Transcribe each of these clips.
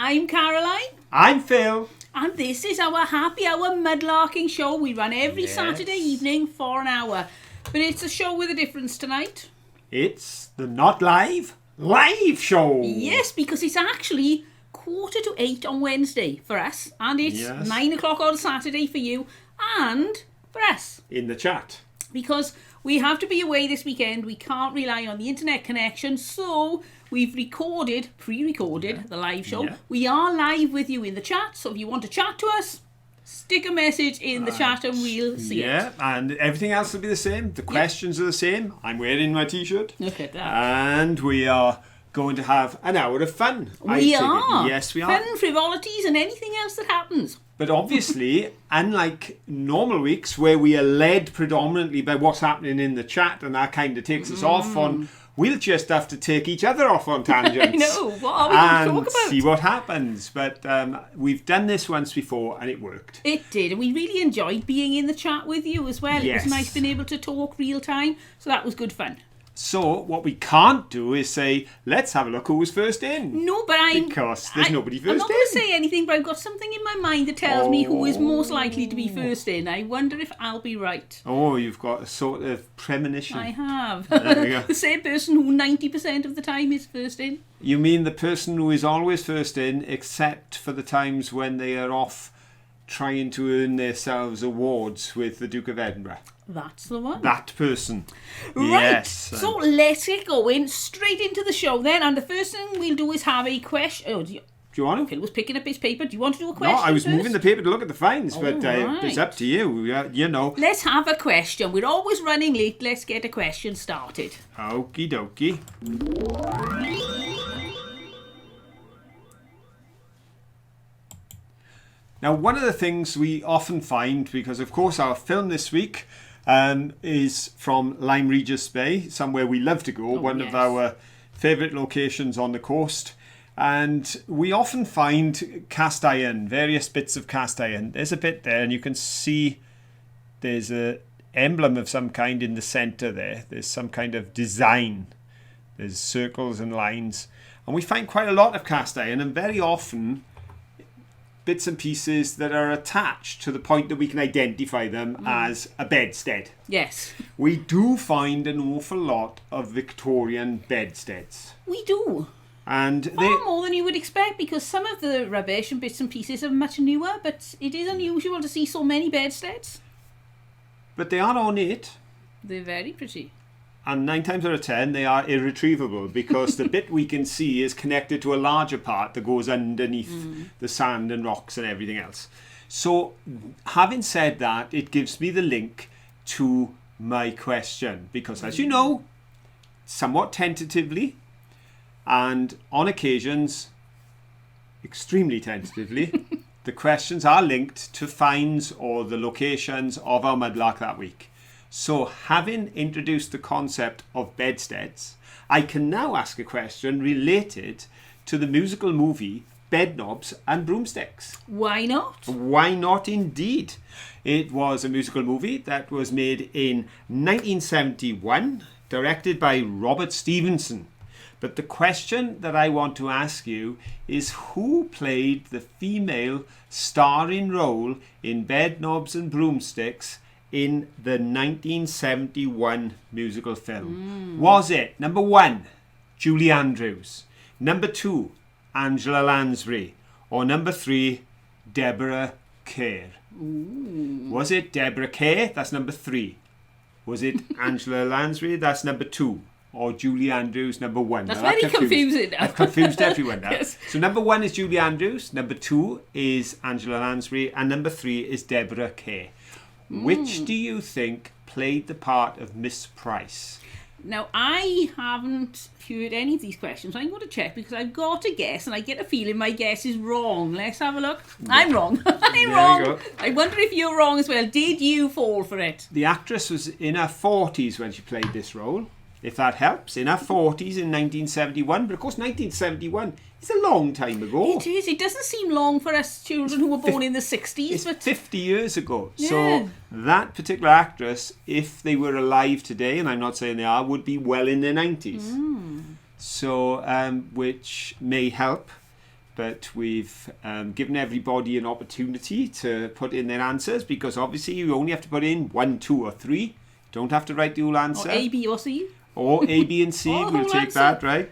I'm Caroline. I'm Phil. And this is our happy hour mudlarking show. We run every Saturday evening for an hour. But it's a show with a difference tonight. It's the Not Live show. Yes, because it's actually 7:45 on Wednesday for us. And it's 9 o'clock on Saturday for you and for us. In the chat. Because we have to be away this weekend. We can't rely on the internet connection. So we've pre-recorded the live show. Yeah. We are live with you in the chat. So if you want to chat to us, stick a message in the chat and we'll see it. Yeah, and everything else will be the same. The questions are the same. I'm wearing my t-shirt. Look at that. And we are going to have an hour of fun. We are. Yes, we are. Fun, frivolities and anything else that happens. But obviously, unlike normal weeks where we are led predominantly by what's happening in the chat and that kind of takes us off on, we'll just have to take each other off on tangents. I know, what are we going to talk about? And see what happens. But we've done this once before and it worked. It did, and we really enjoyed being in the chat with you as well. Yes. It was nice being able to talk real time, so that was good fun. So what we can't do is say, let's have a look who was first in. No, but because there's nobody first in. I'm not going to say anything, but I've got something in my mind that tells me who is most likely to be first in. I wonder if I'll be right. Oh, you've got a sort of premonition. I have. There we go. The same person who 90% of the time is first in. You mean the person who is always first in, except for the times when they are off trying to earn themselves awards with the Duke of Edinburgh? That's the one. That person. Right. Yes. So let's get going straight into the show then. And the first thing we'll do is have a question. Oh, do you want to? Phil was picking up his paper. Do you want to do a question? No, I was first? moving the paper to look at the fines, but right. It's up to you. You know. Let's have a question. We're always running late. Let's get a question started. Okie dokie. Now, one of the things we often find, because of course our film this week is from Lyme Regis Bay, somewhere we love to go, one of our favourite locations on the coast. And we often find cast iron, various bits of cast iron. There's a bit there and you can see there's an emblem of some kind in the centre there. There's some kind of design. There's circles and lines. And we find quite a lot of cast iron, and very often bits and pieces that are attached to the point that we can identify them as a bedstead. Yes. We do find an awful lot of Victorian bedsteads. We do. And far more than you would expect, because some of the rubbish and bits and pieces are much newer, but it is unusual to see so many bedsteads. But they are ornate. They're very pretty. And 9 times out of 10, they are irretrievable, because the bit we can see is connected to a larger part that goes underneath the sand and rocks and everything else. So, having said that, it gives me the link to my question, because as you know, somewhat tentatively, and on occasions, extremely tentatively, the questions are linked to finds or the locations of our mudlark that week. So, having introduced the concept of bedsteads, I can now ask a question related to the musical movie Bedknobs and Broomsticks. Why not? Why not indeed? It was a musical movie that was made in 1971, directed by Robert Stevenson. But the question that I want to ask you is, who played the female starring role in Bedknobs and Broomsticks in the 1971 musical film? Was it number 1, Julie Andrews, number 2, Angela Lansbury, or number 3, Deborah Kerr? Was it Deborah Kerr? That's number 3. Was it Angela Lansbury? That's number 2. Or Julie Andrews, number 1. That's very confusing. I've confused everyone now. Yes. So number 1 is Julie Andrews, number 2 is Angela Lansbury, and number 3 is Deborah Kerr. Which do you think played the part of Miss Price? Now, I haven't heard any of these questions. I'm going to check, because I've got a guess, and I get a feeling my guess is wrong. Let's have a look. Yeah. I'm wrong. I'm wrong. You go. I wonder if you're wrong as well. Did you fall for it? The actress was in her 40s when she played this role, if that helps. In her 40s in 1971. But of course, 1971 is a long time ago. It is. It doesn't seem long for us children who were born in the 60s. It's but 50 years ago. Yeah. So that particular actress, if they were alive today, and I'm not saying they are, would be well in their 90s. So, which may help. but we've given everybody an opportunity to put in their answers, because obviously you only have to put in 1, 2 or 3. Don't have to write the whole answer. Or A, B or C. Or A, B and C. We'll take answer. that, right?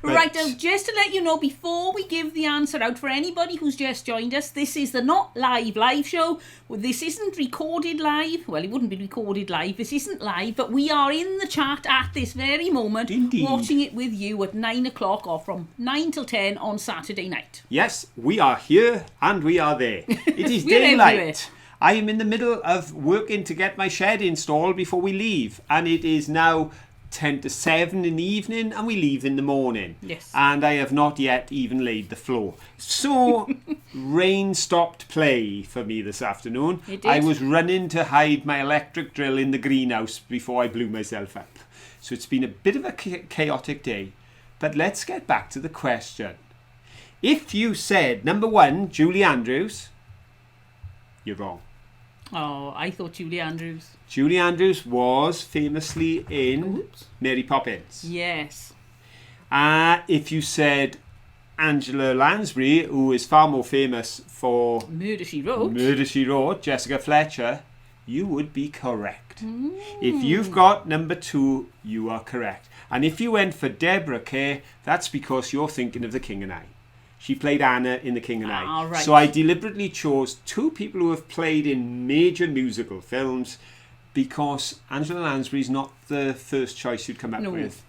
Right, now, just to let you know, before we give the answer out, for anybody who's just joined us, this is the Not Live show. Well, this isn't recorded live. Well, it wouldn't be recorded live. This isn't live, but we are in the chat at this very moment, Indeed. watching it with you at 9 o'clock or from 9 till 10 on Saturday night. Yes, we are here and we are there. It is We're daylight. everywhere. I am in the middle of working to get my shed installed before we leave, and it is now 10 to 7 in the evening, and we leave in the morning. Yes. And I have not yet even laid the floor. So, rain stopped play for me this afternoon. It did. I was running to hide my electric drill in the greenhouse before I blew myself up. So it's been a bit of a chaotic day. But let's get back to the question. If you said number 1, Julie Andrews, you're wrong. Oh, I thought Julie Andrews. Julie Andrews was famously in Oops. Mary Poppins. Yes. If you said Angela Lansbury, who is far more famous for Murder, She Wrote. Murder, She Wrote, Jessica Fletcher, you would be correct. If you've got number 2, you are correct. And if you went for Deborah Kerr, that's because you're thinking of The King and I. She played Anna in The King and I. Right. So I deliberately chose 2 people who have played in major musical films, because Angela Lansbury's not the first choice you'd come up with.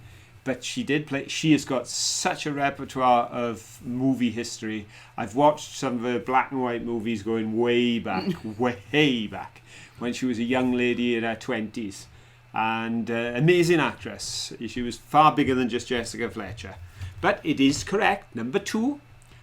But she did play. She has got such a repertoire of movie history. I've watched some of her black and white movies going way back, way back, when she was a young lady in her 20s. And amazing actress. She was far bigger than just Jessica Fletcher. But it is correct, number 2.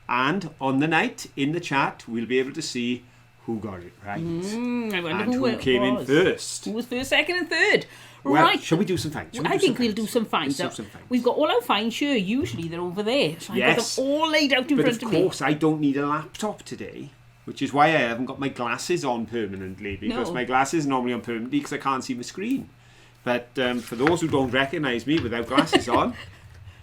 And on the night, in the chat, we'll be able to see who got it right. I wonder and who who came in first. Who was first, second and third? Well, Right. shall we do some finds? I think we'll do some finds. Let's do some finds. We've got all our finds here. Usually they're over there. So I've got Yes. them all laid out in But front of of me. course, I don't need a laptop today, which is why I haven't got my glasses on permanently, because No. my glasses are normally on permanently because I can't see my screen. But for those who don't recognise me without glasses on,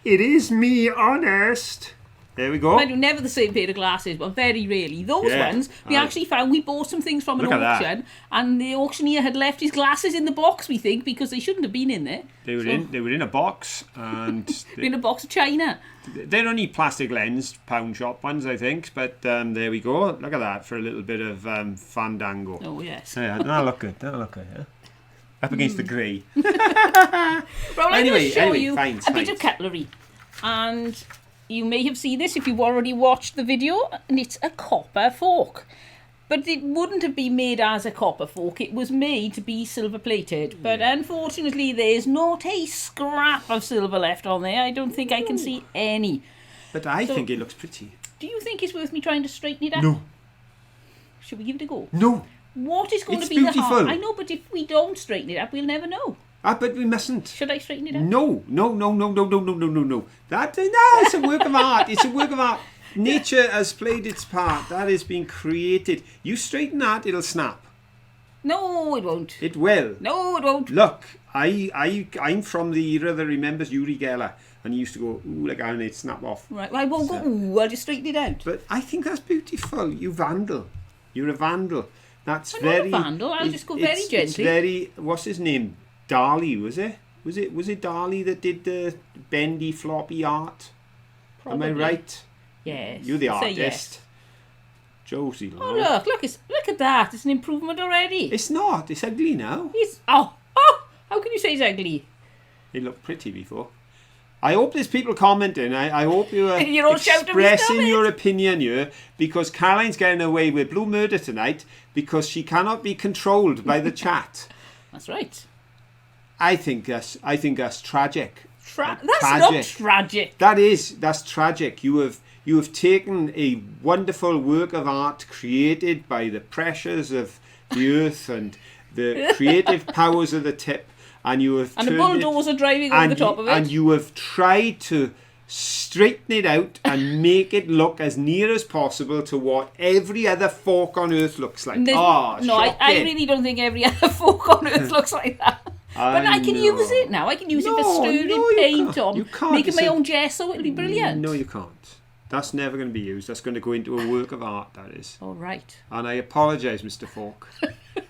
it is me, honest. There we go. I do never the same pair of glasses, but very rarely. Those Yeah. ones, we actually found, we bought some things from an Look at that. auction, and the auctioneer had left his glasses in the box, we think, because they shouldn't have been in there. They were in a box, and In a box of china. they're only plastic lens pound shop ones, I think. But there we go. Look at that for a little bit of fandango. Oh, yes. Yeah, that'll look good. That'll look good. Yeah? Up against the grey. Well, I'm going to show you finds. a bit of cutlery. And you may have seen this if you've already watched the video, and it's a copper fork. But it wouldn't have been made as a copper fork. It was made to be silver plated. But unfortunately, there's not a scrap of silver left on there. I don't think I can see any. But I think it looks pretty. Do you think it's worth me trying to straighten it up? No. Should we give it a go? No. What is going It's to be the beautiful. harm? I know, but if we don't straighten it up, we'll never know. But we mustn't. Should I straighten it up? No. It's a work of art. It's a work of art. Nature has played its part. That has been created. You straighten that, it'll snap. No, it won't. It will. No, it won't. Look, I'm from the era that remembers Uri Geller, and he used to go, ooh, like that, and it'd snap off. Right, well, I won't go, ooh, I'll just straighten it out. But I think that's beautiful. You vandal. You're a vandal. That's I'm very. not a vandal. I'll just go very It's gently. very. What's his name? Dali, was it? Was it Dali that did the bendy floppy art? Probably. Am I right? Yes. You're the Say artist. yes. Josie. Oh, look at that. It's an improvement already. It's not. It's ugly now. How can you say it's ugly? It looked pretty before. I hope there's people commenting. I hope you are You're all shouting me, expressing stop it. your opinion here, because Caroline's getting away with blue murder tonight because she cannot be controlled by the chat. That's right. I think that's tragic. That's not tragic. That's tragic. You have taken a wonderful work of art created by the pressures of the earth and the creative powers of the tip, and you have And the turned bulldozer driving over the top of it. And you have tried to straighten it out and make it look as near as possible to what every other fork on earth looks like. No, I really don't think every other fork on earth looks like that. But I can use it now. I can use it for stirring paint or making my own gesso. It'll be brilliant. No, you can't. That's never going to be used. That's going to go into a work of art, that is. All right. And I apologise, Mr. Falk.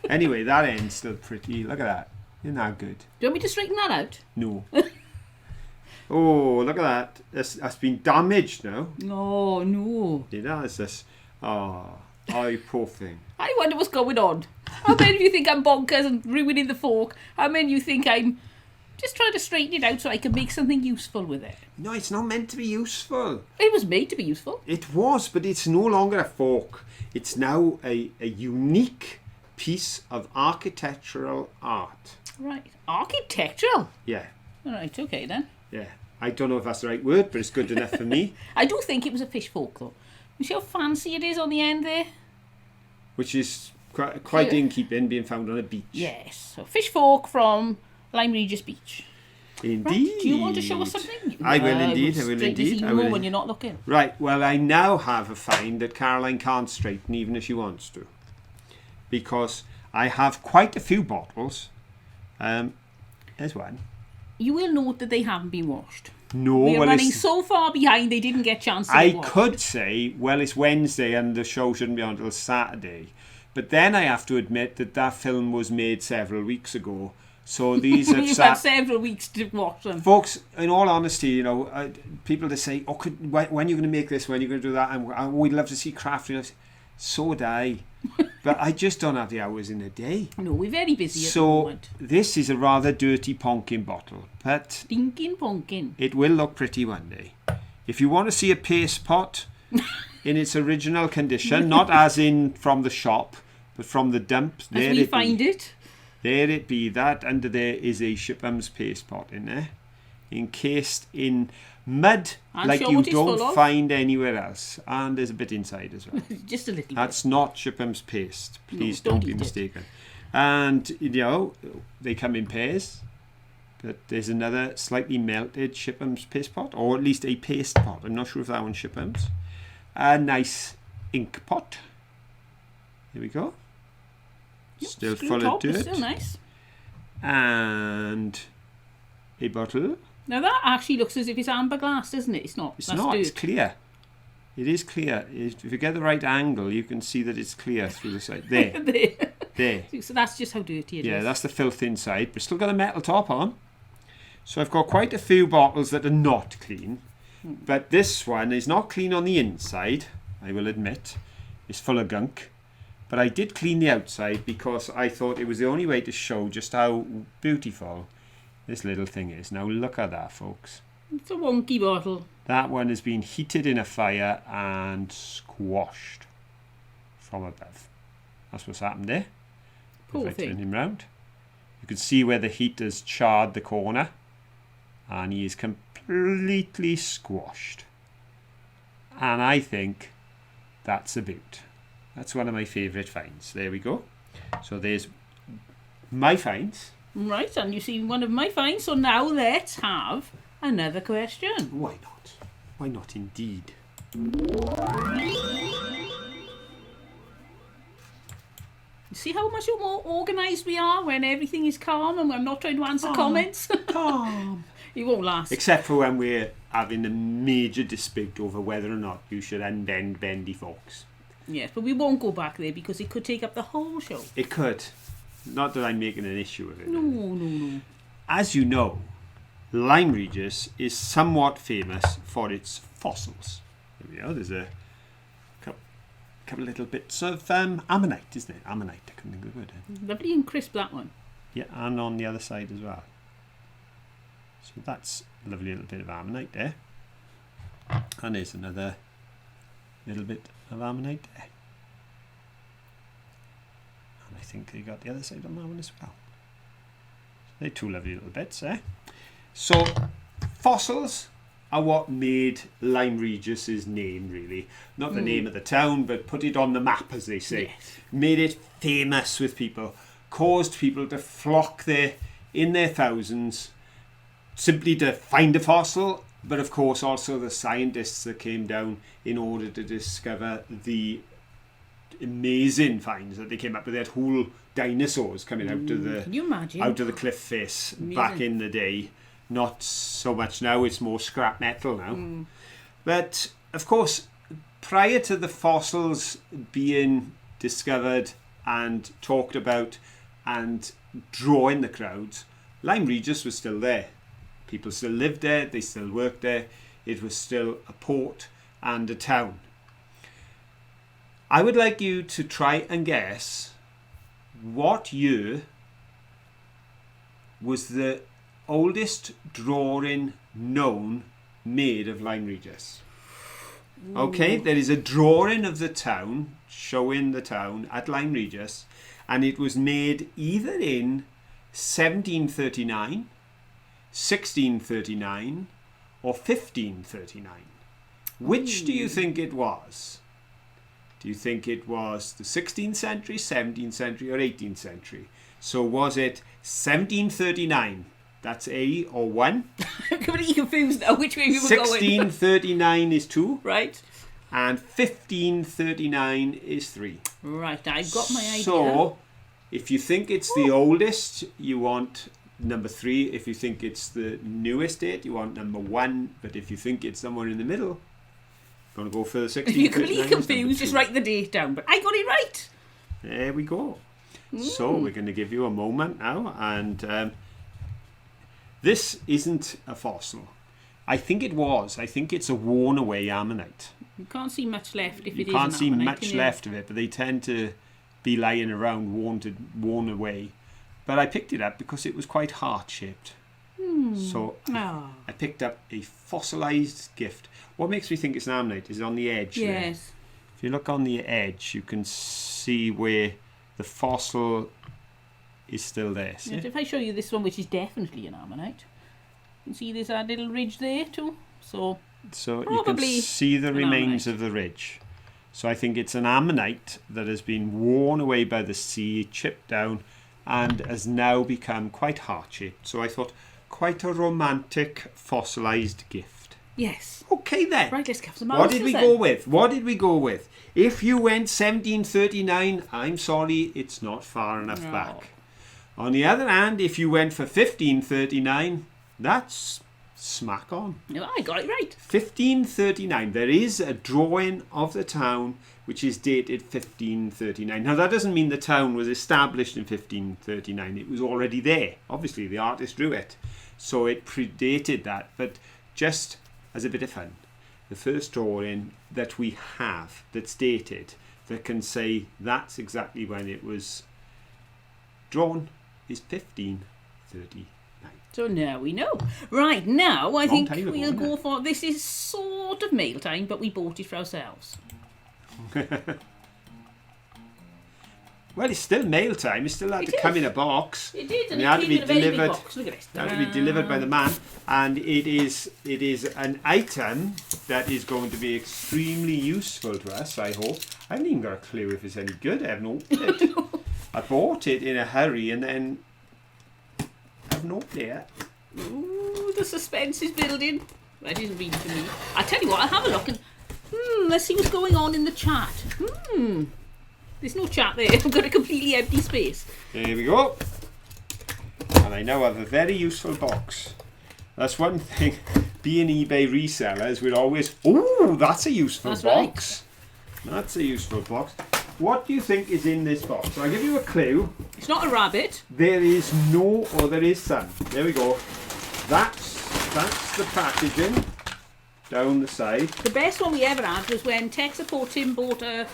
Anyway, that end's still pretty. Look at that. Isn't that good? Do you want me to straighten that out? No. Oh, look at that. That's been damaged now. Oh, no. It has this. Oh, poor thing. I wonder what's going on. How many of you think I'm bonkers and ruining the fork? How many of you think I'm just trying to straighten it out so I can make something useful with it? No, it's not meant to be useful. It was made to be useful. It was, but it's no longer a fork. It's now a unique piece of architectural art. Right. Architectural? Yeah. All right, okay then. Yeah. I don't know if that's the right word, but it's good enough for me. I do think it was a fish fork, though. You see how fancy it is on the end there? Which is quite in keeping, being found on a beach. Yes. So fish fork from Lyme Regis Beach. Indeed. Right. Do you want to show us something? I will indeed. I will straighten this indeed. even more when you're not looking. Right. Well, I now have a find that Caroline can't straighten even if she wants to. Because I have quite a few bottles. There's one. You will note that they haven't been washed. No, we are well, running so far behind they didn't get a chance to I get washed. could say, well, it's Wednesday and the show shouldn't be on until Saturday. But then I have to admit that film was made several weeks ago. So these have You've had several weeks to watch them. Folks, in all honesty, people that say, oh, when are you going to make this? When are you going to do that? And we'd love to see craft. So would I. But I just don't have the hours in a day. No, we're very busy at the moment. So this is a rather dirty ponkin bottle. But stinking pumpkin. It will look pretty one day. If you want to see a paste pot in its original condition, not as in from the shop, but from the dump, there we find it. There it be. That under there is a Shipham's paste pot in there, encased in mud like you don't find anywhere else. And there's a bit inside as well. Just a little That's not Shipham's paste. Please don't be mistaken. And, they come in pairs. But there's another slightly melted Shipham's paste pot, or at least a paste pot. I'm not sure if that one's Shipham's. A nice ink pot. Here we go. Yep, still full of dirt. Still nice. And a bottle. Now that actually looks as if it's amber glass, doesn't it? It's not. It's not. Dirt. It's clear. It is clear. If you get the right angle, you can see that it's clear through the side. There. There. So that's just how dirty it is. Yeah, that's the filth inside, but still got a metal top on. So I've got quite a few bottles that are not clean. But this one is not clean on the inside, I will admit. It's full of gunk. But I did clean the outside because I thought it was the only way to show just how beautiful this little thing is. Now look at that, folks. It's a wonky bottle. That one has been heated in a fire and squashed from above. That's what's happened there. Poor if I thing. turn him round, you can see where the heat has charred the corner, and he is completely squashed. And I think that's a beaut. That's one of my favourite finds. There we go. So there's my finds. Right, and you've seen one of my finds. So now let's have another question. Why not? Why not indeed? See how much more organised we are when everything is calm and I'm not trying to answer comments? Calm. It won't last. Except for when we're having a major dispute over whether or not you should unbend bendy forks. Yes, but we won't go back there because it could take up the whole show. It could. Not that I'm making an issue of it. No. As you know, Lyme Regis is somewhat famous for its fossils. There we go. There's a couple little bits of ammonite, isn't it? Ammonite, I couldn't think of the word. Lovely and crisp, that one. Yeah, and on the other side as well. So that's a lovely little bit of ammonite there. And there's another little bit of ammonite there. And I think they got the other side on that one as well. So they're two lovely little bits there. So fossils are what made Lyme Regis's name, really. Not the name of the town, but put it on the map, as they say. Yes. Made it famous with people. Caused people to flock there in their thousands simply to find a fossil, but of course also the scientists that came down in order to discover the amazing finds that they came up with. They had whole dinosaurs coming out of the Can you imagine? out of the cliff face back in the day. Not so much now, it's more scrap metal now. But of course, prior to the fossils being discovered and talked about and drawing the crowds, Lyme Regis was still there. People still lived there, they still worked there. It was still a port and a town. I would like you to try and guess what year was the oldest drawing known made of Lyme Regis. Okay, there is a drawing of the town, showing the town at Lyme Regis, and it was made either in 1739, 1639, or 1539. Which do you think it was? Do you think it was the 16th century, 17th century, or 18th century? So was it 1739? That's A or 1. I'm completely confused now which way we were going. 1639 is 2. Right. And 1539 is 3. Right, I've got my idea. So, if you think it's the oldest, you want number 3. If you think it's the newest date, you want number 1. But if you think it's somewhere in the middle, you're going to go for the 1639. If you're completely confused, just write the date down. But I got it right. There we go. So, we're going to give you a moment now. And this isn't a fossil. I think it was. I think it's a worn away ammonite. You can't see much left if it is You can't an see ammonite, much left of it, but they tend to be lying around worn away. But I picked it up because it was quite heart-shaped. So I picked up a fossilised gift. What makes me think it's an ammonite is on the edge there. Yes. If you look on the edge, you can see where the fossil is still there. See? Yes, if I show you this one, which is definitely an ammonite, you can see there's a little ridge there too. So you can see the remains of the ridge. So I think it's an ammonite that has been worn away by the sea, chipped down, and has now become quite heart-shaped. So I thought, quite a romantic fossilised gift. Yes. Okay then. Right, let's give some What did we go with? What did we go with? If you went 1739, I'm sorry, it's not far enough back. On the other hand, if you went for 1539, that's smack on. No, I got it right. 1539. There is a drawing of the town which is dated 1539. Now, that doesn't mean the town was established in 1539. It was already there. Obviously, the artist drew it. So it predated that. But just as a bit of fun, the first drawing that we have that's dated that can say that's exactly when it was drawn is 1539. So now we know. Right, now I think time ago, we'll go isn't for... This is sort of mail time, but we bought it for ourselves. Well, it's still mail time. It still had to come in a box. It did, and it it had came to be in a very big delivered. box. Look at this. It had to be delivered by the man, and it is an item that is going to be extremely useful to us, I hope. I haven't even got a clue if it's any good. I haven't opened it. I bought it in a hurry and then I haven't opened it yet. Ooh, the suspense is building. That isn't reading for me. I'll tell you what, I'll have a look and let's see what's going on in the chat. There's no chat there. I've got a completely empty space. There we go. And I now have a very useful box. That's one thing. Being eBay resellers, we're always, that's a useful box. Right. That's a useful box. What do you think is in this box? I'll give you a clue. It's not a rabbit. There is no, or there is some. There we go. That's the packaging down the side. The best one we ever had was when Tech Support Tim bought a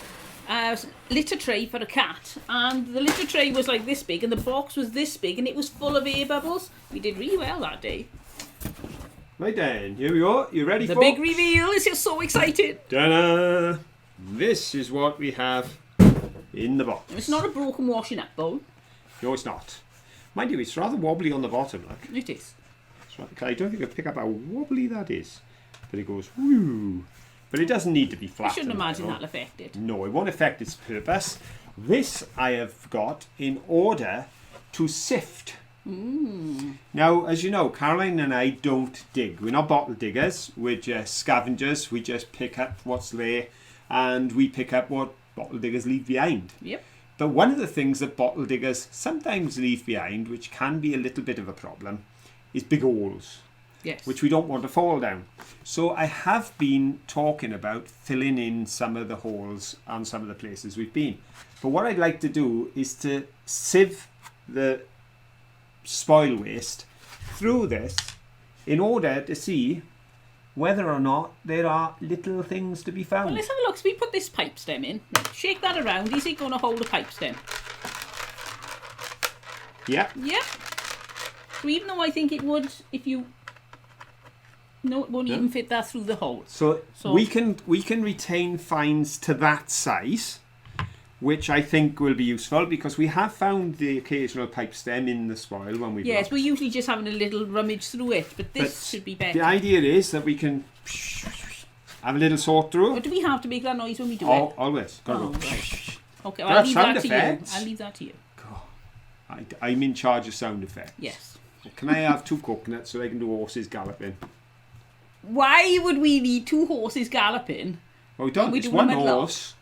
litter tray for a cat, and the litter tray was like this big and the box was this big and it was full of air bubbles. We did really well that day. Right then, here we go. You ready, the folks? big reveal is just so excited. Ta-da! This is what we have in the box. It's not a broken washing up bowl. No, it's not. Mind you, it's rather wobbly on the bottom, look. It is. I don't think I pick up how wobbly that is. But it goes, whoo. But it doesn't need to be flat. I shouldn't imagine that'll affect it. No, it won't affect its purpose. This I have got in order to sift. Now, as you know, Caroline and I don't dig. We're not bottle diggers. We're just scavengers. We just pick up what's there and we pick up what bottle diggers leave behind. Yep. But one of the things that bottle diggers sometimes leave behind, which can be a little bit of a problem, is big holes. Yes. which we don't want to fall down. So I have been talking about filling in some of the holes and some of the places we've been. But what I'd like to do is to sieve the spoil waste through this in order to see whether or not there are little things to be found. Well, let's have a look. So we put this pipe stem in. Right, shake that around. Is it going to hold a pipe stem? Yeah. Yeah. So even though I think it would, if you... No, it won't even fit that through the hole. So we can retain fines to that size, which I think will be useful because we have found the occasional pipe stem in the spoil when we've Yes, looked. we're usually just having a little rummage through it, but this should be better. The idea is that we can have a little sort through. But do we have to make that noise when we do it? Always. Gotta go. Right. Okay, well, There I'll are leave sound that to effects. you. I'll leave that to you. I'm in charge of sound effects. Yes. Can I have 2 coconuts so I can do horses galloping? Why would we need 2 horses galloping? Well, we don't. We It's do one them at horse,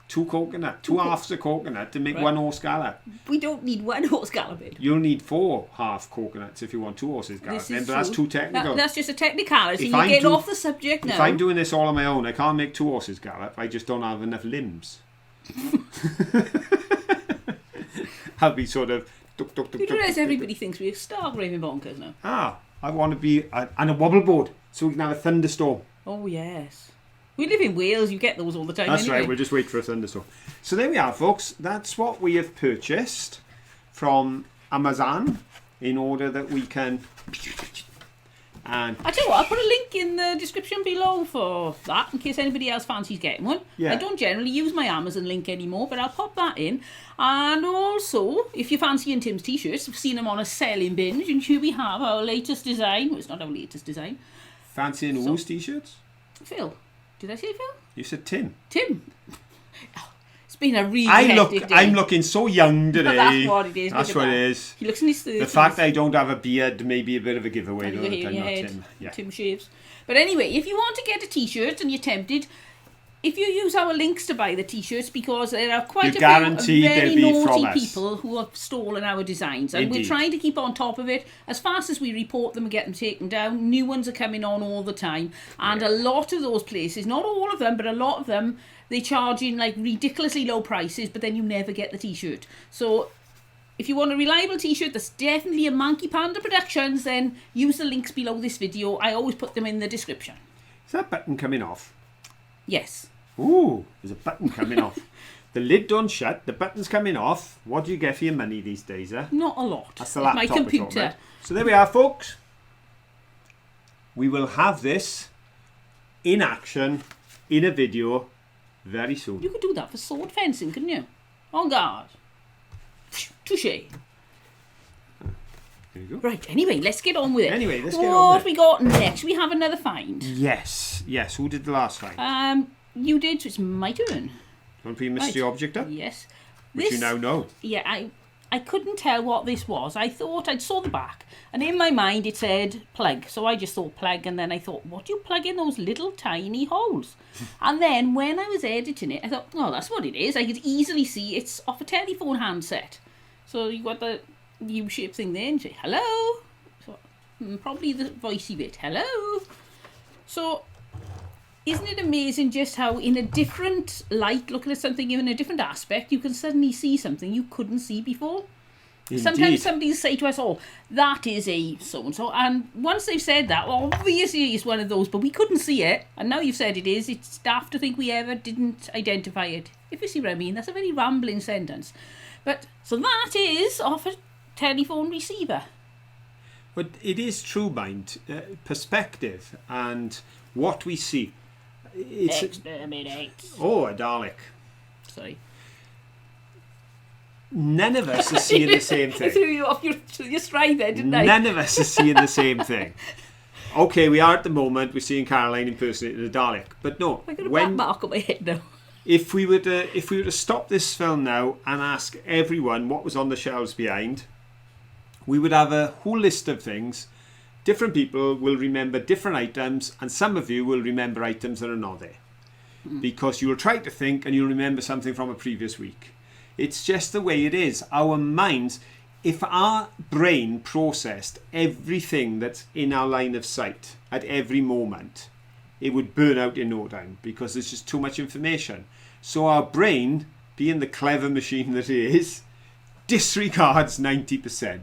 2 coconut, 2 halves of coconut to make Right. 1 horse gallop. We don't need 1 horse galloping. You'll need 4 half coconuts if you want 2 horses galloping, but that's too technical. That's just a technicality. If You're I'm getting do- off the subject now. If I'm doing this all on my own, I can't make 2 horses gallop. I just don't have enough limbs. I'll be sort of... Duck, duck, duck, You duck, realise duck, everybody thinks we're stark raving bonkers now. I want to be on a wobble board so we can have a thunderstorm. Oh, yes. We live in Wales. You get those all the time That's anyway. right, we'll just wait for a thunderstorm. So there we are, folks. That's what we have purchased from Amazon in order that we can... And I tell you what, I'll put a link in the description below for that in case anybody else fancies getting one. Yeah. I don't generally use my Amazon link anymore, but I'll pop that in. And also, if you fancy Tim's t-shirts, I've seen them on a selling binge, and here we have our latest design. Well, it's not our latest design. fancying whose t-shirts? Phil. Did I say Phil? You said Tim. Tim. Oh, it's been a really hectic day. I'm looking so young today. That's what it is. That's Look what at it that. is. He looks in his 30s. The fact I don't have a beard may be a bit of a giveaway. And you Though, got hair that in I'm your not head. Tim. Yeah. Tim shaves. But anyway, if you want to get a t-shirt and you're tempted, if you use our links to buy the t-shirts, because there are quite You're a guaranteed few very they'll be from naughty us. people who have stolen our designs, and we're Indeed. trying to keep on top of it. As fast as we report them and get them taken down, new ones are coming on all the time, and a lot of those places, not all of them, but a lot of them, they charge in like ridiculously low prices, but then you never get the t-shirt. So if you want a reliable t-shirt that's definitely a Monkey Panda Productions, then use the links below this video. I always put them in the description. Is that button coming off? Yes. Ooh, there's a button coming off. The lid don't shut. The button's coming off. What do you get for your money these days, eh? Not a lot. That's the It's laptop my we're talking computer. about. So there we are, folks. We will have this in action in a video very soon. You could do that for sword fencing, couldn't you? On guard. Touché. There you go. Right, anyway, let's get on with it. Anyway, let's get on What with it. we got next? We have another find. Yes. Who did the last find? You did, so it's my turn. Want to put your mystery object up? Yes. Which you now know. Yeah, I couldn't tell what this was. I thought I'd saw the back, and in my mind it said plug. So I just thought plug, and then I thought, what do you plug in those little tiny holes? And then when I was editing it, I thought, oh, that's what it is. I could easily see it's off a telephone handset. So you got the U-shaped thing there, and you say hello. So probably the voicey bit, hello. So isn't it amazing just how in a different light, looking at something in a different aspect, you can suddenly see something you couldn't see before? Indeed. Sometimes somebody will say to us, oh, that is a so-and-so. And once they've said that, well, obviously it's one of those, but we couldn't see it. And now you've said it is, it's daft to think we ever didn't identify it. If you see what I mean, that's a very rambling sentence. But, so that is off a telephone receiver. But it is true, mind, perspective and what we see. It's Exterminate. oh, a Dalek. Sorry. None of us are seeing the same I thing. threw you off your stride there, didn't I? None of us are seeing the same thing. Okay, we are at the moment. We're seeing Caroline impersonating a Dalek, but no. I got a black mark on my head now. If we were to stop this film now and ask everyone what was on the shelves behind, we would have a whole list of things. Different people will remember different items, and some of you will remember items that are not there. Because you will try to think and you'll remember something from a previous week. It's just the way it is. Our minds, if our brain processed everything that's in our line of sight at every moment, it would burn out in no time because there's just too much information. So our brain, being the clever machine that it is, disregards 90%,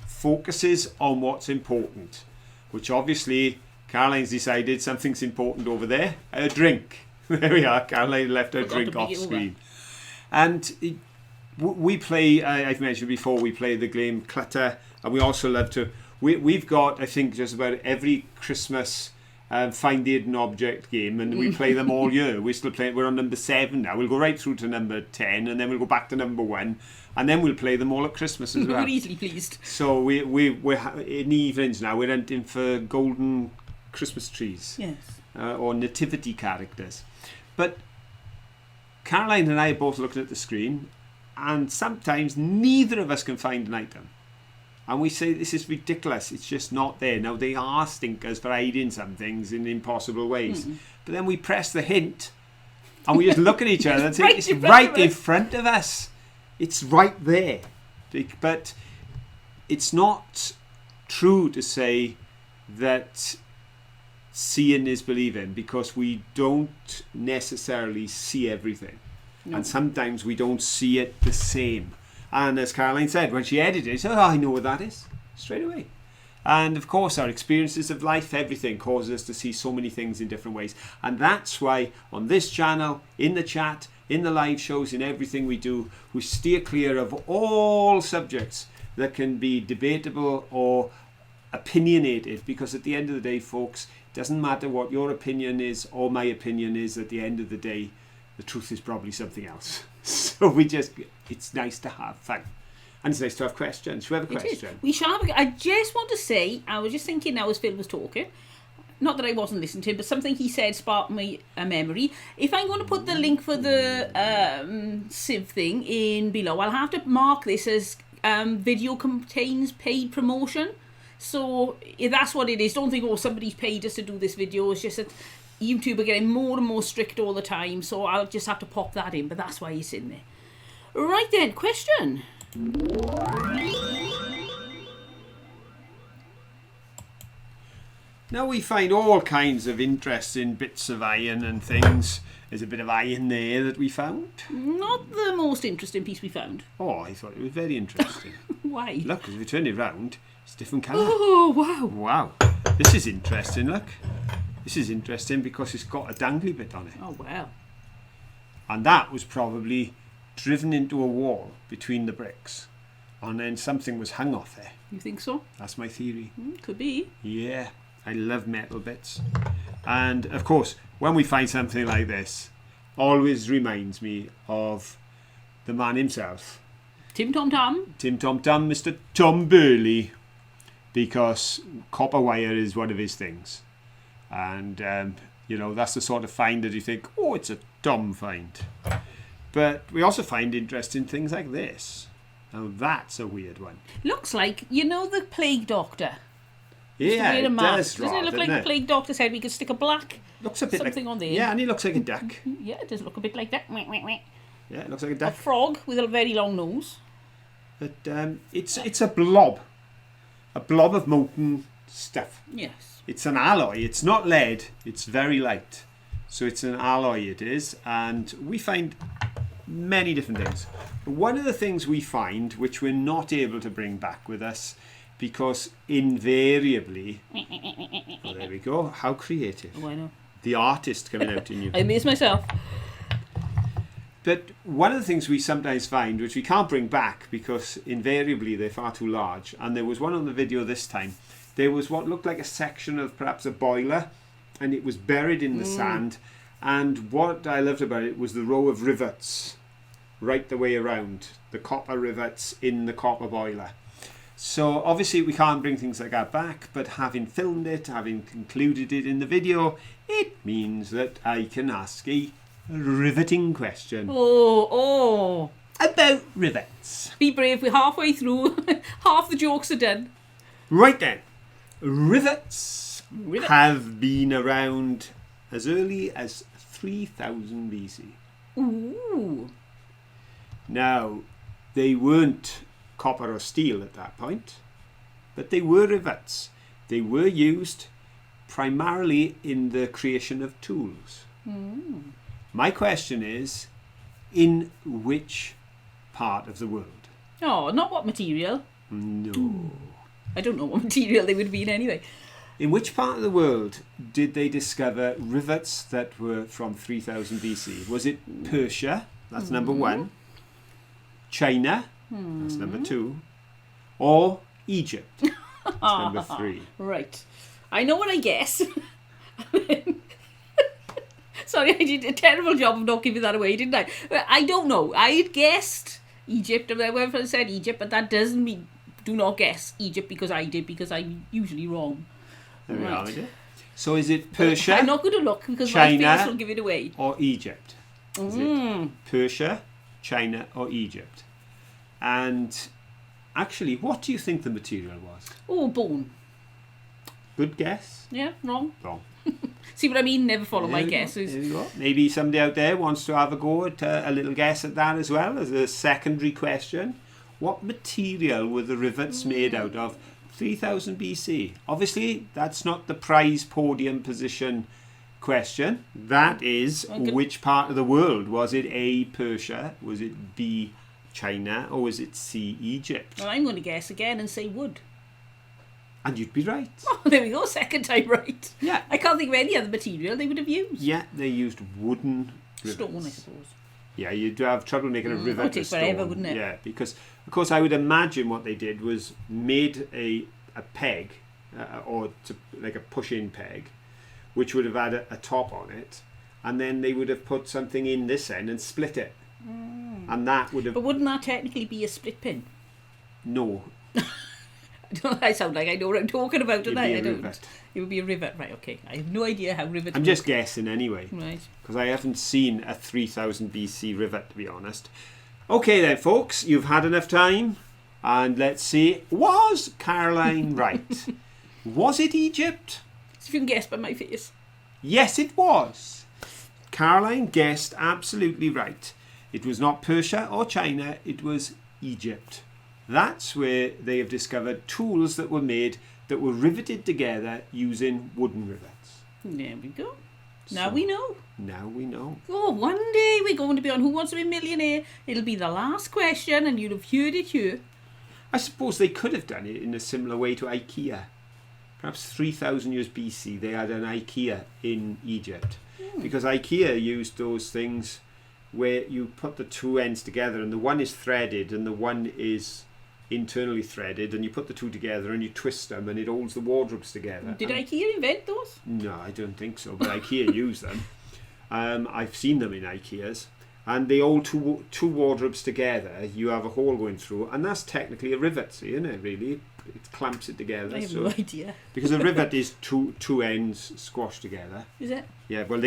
focuses on what's important, which obviously Caroline's decided something's important over there, a drink. There we are, Caroline left her drink off screen. And we play, I've mentioned before, we play the game Clutter, and we also love to, we've got, I think, just about every Christmas find the hidden object game, and we play them all year. We're still playing, we're on number 7 now. We'll go right through to number 10, and then we'll go back to number 1, and then we'll play them all at Christmas as well. We're easily pleased. So we're in the evenings now, we're hunting for golden Christmas trees. Yes. Or nativity characters. But Caroline and I are both looking at the screen, and sometimes neither of us can find an item. And we say, this is ridiculous, it's just not there. Now, they are stinkers for hiding some things in impossible ways. But then we press the hint, and we just look at each other and say, it's right in front of us. It's right there. But it's not true to say that seeing is believing, because we don't necessarily see everything. No. And sometimes we don't see it the same. And as Caroline said, when she edited it, she said, I know what that is, straight away. And of course, our experiences of life, everything causes us to see so many things in different ways. And that's why on this channel, in the chat, in the live shows, in everything we do, we steer clear of all subjects that can be debatable or opinionated, because at the end of the day, folks, it doesn't matter what your opinion is or my opinion is. At the end of the day, the truth is probably something else. So it's nice to have fun, and it's nice to have questions. We have a question. We shall have I just want to say, I was just thinking now as Phil was talking, not that I wasn't listening to him, but something he said sparked me a memory. If I'm going to put the link for the Civ thing in below, I'll have to mark this as video contains paid promotion. So that's what it is. Don't think, somebody's paid us to do this video. It's just that YouTube are getting more and more strict all the time. So I'll just have to pop that in. But that's why it's in there. Right then, question. Now we find all kinds of interesting bits of iron and things. There's a bit of iron there that we found. Not the most interesting piece we found. Oh, I thought it was very interesting. Why? Look, as we turn it round, it's a different colour. Oh, wow. Wow. This is interesting, look. This is interesting because it's got a dangly bit on it. Oh, wow. And that was probably driven into a wall between the bricks. And then something was hung off there. You think so? That's my theory. Could be. Yeah. I love metal bits. And, of course, when we find something like this, always reminds me of the man himself. Tim Tom Tam, Mr. Tom Burley, because copper wire is one of his things. And, that's the sort of find that you think, oh, it's a Tom find. But we also find interesting things like this. Now, that's a weird one. Looks like, the plague doctor. Yeah, it does. Doesn't it look like the plague doctor said we could stick a black looks a bit something like, on there? Yeah, and he looks like a duck. Yeah, it does look a bit like that. Yeah, it looks like a duck. A frog with a very long nose. But it's a blob. A blob of molten stuff. Yes. It's an alloy. It's not lead. It's very light. So it's an alloy it is. And we find many different things. One of the things we find, which we're not able to bring back with us, because invariably... Oh, there we go. How creative. Oh, I know. The artist coming out in you. I amaze myself. But one of the things we sometimes find, which we can't bring back because invariably they're far too large, and there was one on the video this time, there was what looked like a section of perhaps a boiler, and it was buried in the sand, and what I loved about it was the row of rivets right the way around, the copper rivets in the copper boiler. So obviously we can't bring things like that back, but having filmed it, having included it in the video, it means that I can ask a riveting question. Oh. About rivets. Be brave, we're halfway through. Half the jokes are done. Right then. Rivets have been around as early as 3000 BC. Ooh. Now, they weren't copper or steel at that point, but they were rivets. They were used primarily in the creation of tools. My question is, in which part of the world? Oh, not what material. No. I don't know what material they would have been anyway. In which part of the world did they discover rivets that were from 3000 BC? Was it Persia? That's number one. China? That's number two. Or Egypt? That's number three. Right. I know what I guess. Sorry, I did a terrible job of not giving that away, didn't I? I don't know. I had guessed Egypt. I went and said Egypt, but that doesn't mean do not guess Egypt because I'm usually wrong. There we are, dear. So is it Persia? I'm not going to look because China, my face will give it away. Or Egypt? Is it Persia, China, or Egypt? And actually, what do you think the material was? Oh, bone. Good guess. Yeah, wrong. Wrong. See what I mean? Never follow my There guesses. you go. Maybe somebody out there wants to have a go at a little guess at that as well as a secondary question. What material were the rivets made out of 3000 BC? Obviously, that's not the prize podium position question. That is, which part of the world? Was it A, Persia? Was it B, China? Or was it C, Egypt? Well, I'm going to guess again and say wood. And you'd be right. Oh, there we go, second time right. Yeah. I can't think of any other material they would have used. Yeah, they used wooden rivets. Stone, I suppose. Yeah, you'd have trouble making a rivet It'd take of stone. forever, wouldn't it? Yeah, because, of course, I would imagine what they did was made a peg, like a push-in peg, which would have had a top on it, and then they would have put something in this end and split it. And that would have... But wouldn't that technically be a split pin? No. I sound like I know what I'm talking about, don't I? It'd I be a don't. rivet. It would be a rivet, right? Okay. I have no idea how rivets. I'm work. just guessing anyway. Right. Because I haven't seen a 3000 BC rivet, to be honest. Okay then, folks, you've had enough time. And let's see, was Caroline right? Was it Egypt? See if you can guess by my face. Yes, it was. Caroline guessed absolutely right. It was not Persia or China, it was Egypt. That's where they have discovered tools that were made that were riveted together using wooden rivets. There we go. Now we know. Now we know. Oh, one day we're going to be on Who Wants to Be a Millionaire. It'll be the last question and you'll have heard it here. I suppose they could have done it in a similar way to IKEA. Perhaps 3000 years BC they had an IKEA in Egypt. Because IKEA used those things where you put the two ends together and the one is threaded and the one is internally threaded, and you put the two together and you twist them and it holds the wardrobes together. Did IKEA invent those? No, I don't think so, but IKEA used them. I've seen them in IKEAs, and they hold two wardrobes together. You have a hole going through, and that's technically a rivet, see, isn't it, really? It clamps it together. I have no idea. Because a rivet is two ends squashed together. Is it? Yeah, well,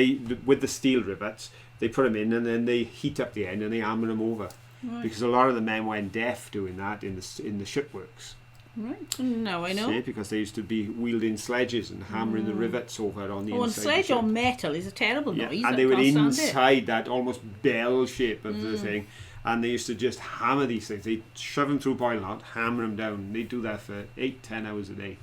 with the steel rivets, they put them in and then they heat up the end and they hammer them over. Right. Because a lot of the men went deaf doing that in the shipworks. Right. Now I know. See, because they used to be wielding sledges and hammering the rivets over on the inside. Oh, and sledge on metal is a terrible noise. And they were inside that almost bell shape of the thing. And they used to just hammer these things. They'd shove them through boiling hot, hammer them down. They'd do that for 8-10 hours a day.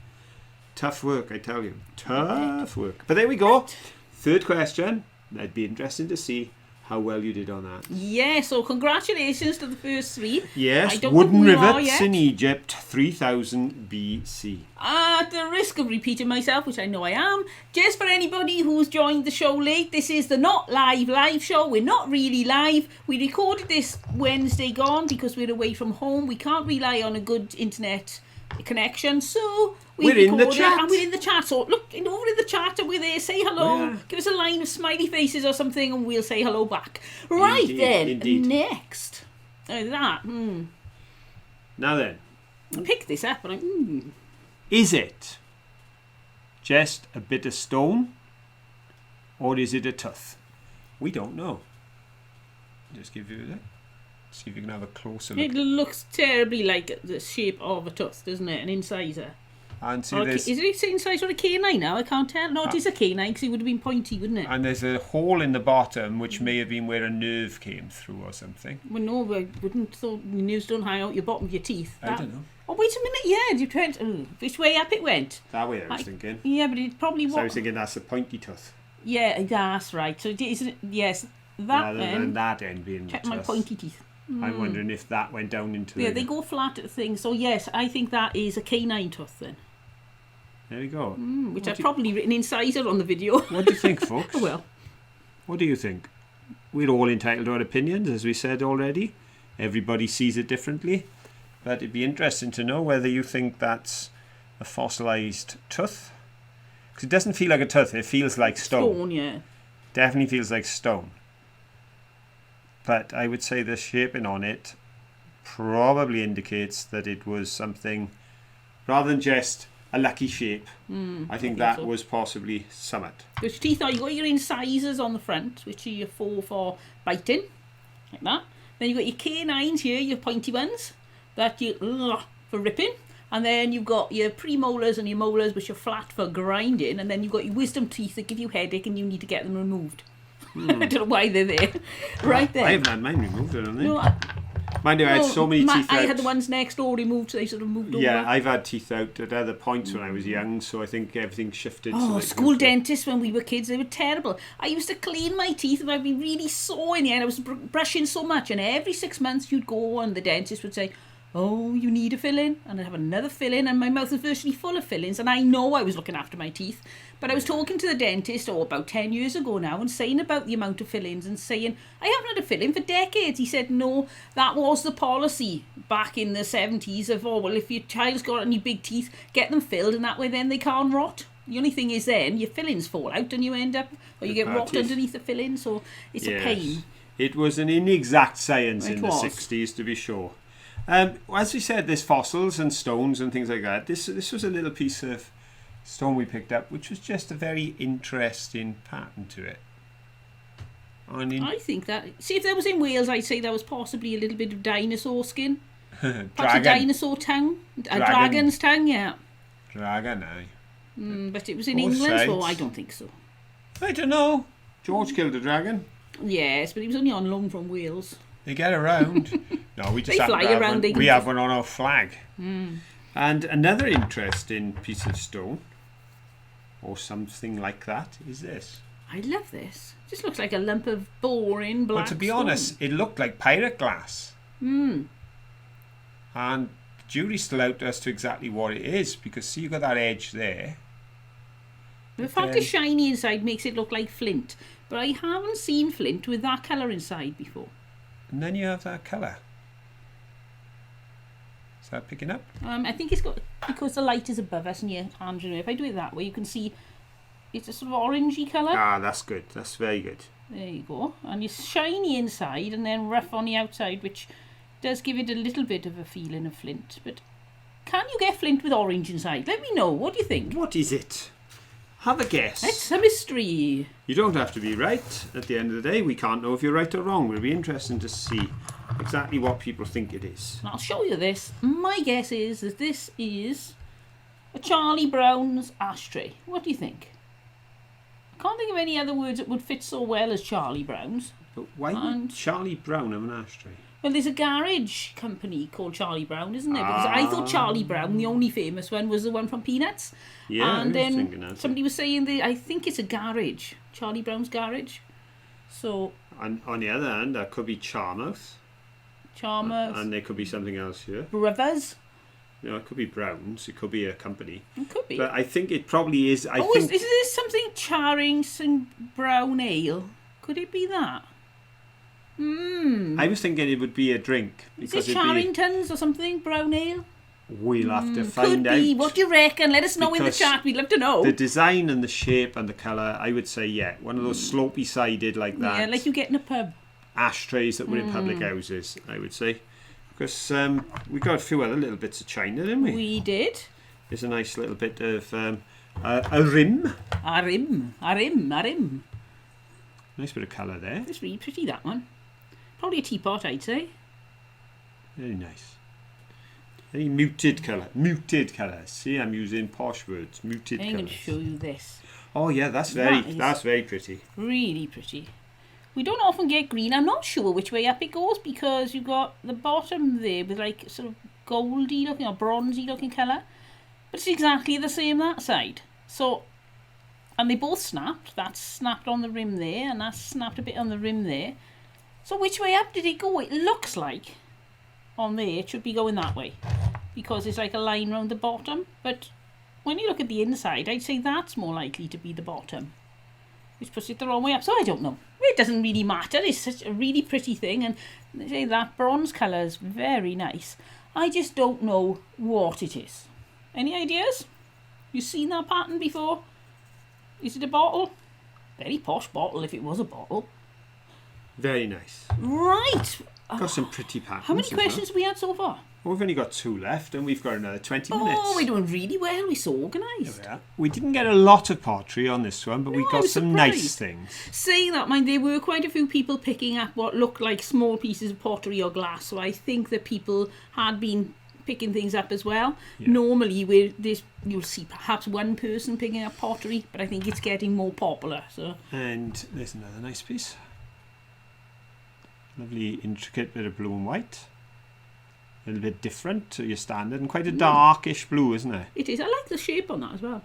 Tough work, I tell you. Tough work. But there we go. Third question. That'd be interesting to see how well you did on that. Yeah, so congratulations to the first three. Yes, wooden rivets in Egypt, 3000 BC. At the risk of repeating myself, which I know I am, just for anybody who's joined the show late, this is the not live show. We're not really live. We recorded this Wednesday gone because we're away from home. We can't rely on a good internet connection, so we're in the chat. And we're in the chat. So look over in the chat and we're there. Say hello. Oh, yeah. Give us a line of smiley faces or something, and we'll say hello back. Right. Indeed. Next, that. Now then, I picked this up, and is it just a bit of stone, or is it a tooth? We don't know. Just give you that. See if you can have a closer look. It looks terribly like the shape of a tooth, doesn't it? An incisor. And see, Is it the same size with a K9 now? I can't tell. No, it is a K9 because it would have been pointy, wouldn't it? And there's a hole in the bottom which may have been where a nerve came through or something. Well, no, I wouldn't. Thought your nerves don't hang out your bottom of your teeth. I don't know. Oh, wait a minute. Yeah, you went. Which way up it went? That way I was thinking. Yeah, but it probably was. So I was thinking that's a pointy tooth. Yeah, that's right. So isn't it? Yes, that rather end. than that end being the Check tooth. my pointy teeth. I'm wondering if that went down into Yeah, they go flat at the thing. So yes, I think that is a K9 tooth then. There we go. Which I've probably written incisor on the video. What do you think, folks? Oh, well. What do you think? We're all entitled to our opinions, as we said already. Everybody sees it differently. But it'd be interesting to know whether you think that's a fossilised tooth. Because it doesn't feel like a tooth, it feels like stone. Stone, yeah. Definitely feels like stone. But I would say the shaping on it probably indicates that it was something, rather than just a lucky shape. I think that so. Was possibly summit. Which teeth are you got your incisors on the front, which are your 4 for biting, like that. Then you've got your K9s here, your pointy ones, that you for ripping. And then you've got your premolars and your molars, which are flat for grinding. And then you've got your wisdom teeth that give you headache and you need to get them removed. I don't know why they're there. Right there. I haven't had mine removed, I don't think. No, mind you, I had so many teeth out. I had the ones next door removed, so they sort of moved over. Yeah, I've had teeth out at other points when I was young, so I think everything shifted. Oh, school dentists when we were kids, they were terrible. I used to clean my teeth and I'd be really sore in the end. I was brushing so much, and every 6 months you'd go and the dentist would say, oh, you need a fill-in, and I'd have another fill-in, and my mouth was virtually full of fillings, and I know I was looking after my teeth, but I was talking to the dentist, about 10 years ago now, and saying about the amount of fillings, and saying, I haven't had a fill-in for decades. He said, no, that was the policy back in the 70s of, well, if your child's got any big teeth, get them filled, and that way then they can't rot. The only thing is then, your fillings fall out, and you end up, or you get rot underneath the filling, so it's a pain. It was an inexact science in the 60s, to be sure. As we said, there's fossils and stones and things like that. This was a little piece of stone we picked up, which was just a very interesting pattern to it. I think that... See, if that was in Wales, I'd say there was possibly a little bit of dinosaur skin. Perhaps a dinosaur tongue. A dragon's tongue, yeah. Dragon, aye. But it was in England, so I don't think so. I don't know. George killed a dragon. Yes, but he was only on loan from Wales. They get around. No, we just they fly around. We have one on our flag. And another interesting piece of stone, or something like that, is this. I love this. It just looks like a lump of boring black stone. Well, to be stone. honest, it looked like pirate glass. And the jury's still out as to exactly what it is, because see, you've got that edge there. The fact it's shiny inside makes it look like flint, but I haven't seen flint with that colour inside before. And then you have that colour. Is that picking up? I think it's got, because the light is above us and your hands in it. If I do it that way, you can see it's a sort of orangey colour. Ah, that's good. That's very good. There you go. And it's shiny inside and then rough on the outside, which does give it a little bit of a feeling of flint. But can you get flint with orange inside? Let me know. What do you think? What is it? Have a guess. It's a mystery. You don't have to be right. At the end of the day, we can't know if you're right or wrong. It'll be interesting to see exactly what people think it is. I'll show you this. My guess is that this is a Charlie Brown's ashtray. What do you think? I can't think of any other words that would fit so well as Charlie Brown's. But why would Charlie Brown have an ashtray? Well, there's a garage company called Charlie Brown, isn't there? Because I thought Charlie Brown, the only famous one, was the one from Peanuts. Yeah, and then somebody was saying that I think it's a garage, Charlie Brown's garage. So. And on the other hand, that could be Charmouth. And there could be something else here. Brothers. No, it could be Browns. It could be a company. It could be. But I think it probably is. Is this something Charrington Brown Ale? Could it be that? I was thinking it would be a drink. Is it Charrington's or something? Brown ale? We'll have to find out. Could be. What do you reckon? Let us know in the chat. We'd love to know. The design and the shape and the colour, I would say, yeah. One of those slopey sided like that. Yeah, like you get in a pub. Ashtrays that were in public houses, I would say. Because we got a few other little bits of china, didn't we? We did. There's a nice little bit of a rim. A rim. Nice bit of colour there. It's really pretty, that one. Probably a teapot, I'd say. Very nice. Very muted colour. Muted colours. See, I'm using posh words. Muted I'm going to colours. show you this. Oh yeah, that's very pretty. Really pretty. We don't often get green. I'm not sure which way up it goes because you've got the bottom there with like sort of goldy looking or bronzy looking colour. But it's exactly the same that side. So, and they both snapped. That's snapped on the rim there and that's snapped a bit on the rim there. So which way up did it go? It looks like on there it should be going that way because it's like a line round the bottom. But when you look at the inside, I'd say that's more likely to be the bottom, which puts it the wrong way up. So I don't know. It doesn't really matter. It's such a really pretty thing, and they say that bronze colour is very nice. I just don't know what it is. Any ideas? You seen that pattern before? Is it a bottle? Very posh bottle if it was a bottle. Very nice. Right. Got some pretty patterns. How many questions have we had so far? Well, we've only got 2 left and we've got another 20 minutes. Oh, we're doing really well. We're so organised. We didn't get a lot of pottery on this one, but we got some nice things. Saying that, mind, there were quite a few people picking up what looked like small pieces of pottery or glass, so I think that people had been picking things up as well. Yeah. Normally, you'll see perhaps one person picking up pottery, but I think it's getting more popular. So. And there's another nice piece. Lovely, intricate bit of blue and white. A little bit different to your standard and quite a darkish blue, isn't it? It is. I like the shape on that as well.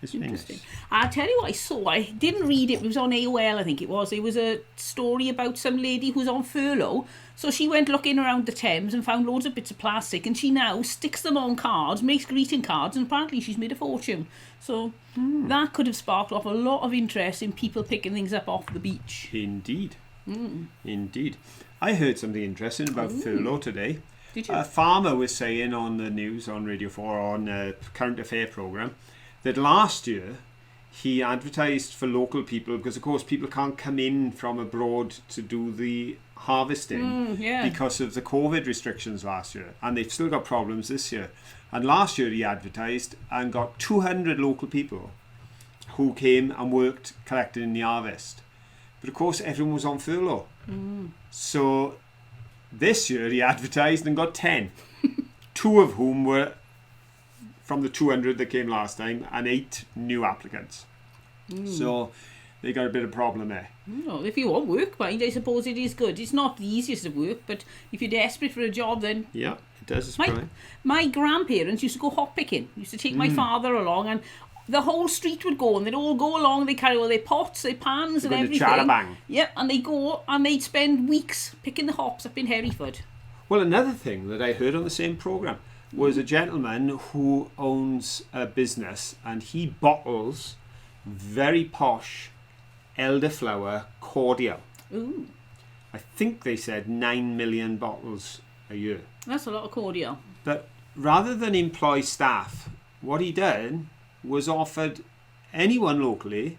It's interesting. Nice. I'll tell you what I saw. I didn't read it. It was on AOL, I think it was. It was a story about some lady who's on furlough. So she went looking around the Thames and found loads of bits of plastic, and she now sticks them on cards, makes greeting cards, and apparently she's made a fortune. So that could have sparked off a lot of interest in people picking things up off the beach. Indeed. Indeed. I heard something interesting about furlough today. Did you? A farmer was saying on the news on Radio 4 on a current affair programme that last year he advertised for local people because of course people can't come in from abroad to do the harvesting because of the COVID restrictions last year, and they've still got problems this year. And last year he advertised and got 200 local people who came and worked collecting the harvest. But of course everyone was on furlough. So this year he advertised and got 10. 2 of whom were from the 200 that came last time and 8 new applicants. So they got a bit of problem there. No, if you want work, mind, I suppose it is good. It's not the easiest of work, but if you're desperate for a job, then... Yeah, it does. It's my grandparents used to go hop picking. Used to take my father along, and the whole street would go, and they'd all go along. They carry all their pots, their pans, and everything. Charabang. Yep, and they go and they'd spend weeks picking the hops up in Hereford. Well, another thing that I heard on the same programme was a gentleman who owns a business, and he bottles very posh elderflower cordial. Ooh. I think they said 9 million bottles a year. That's a lot of cordial. But rather than employ staff, what he did was offered anyone locally,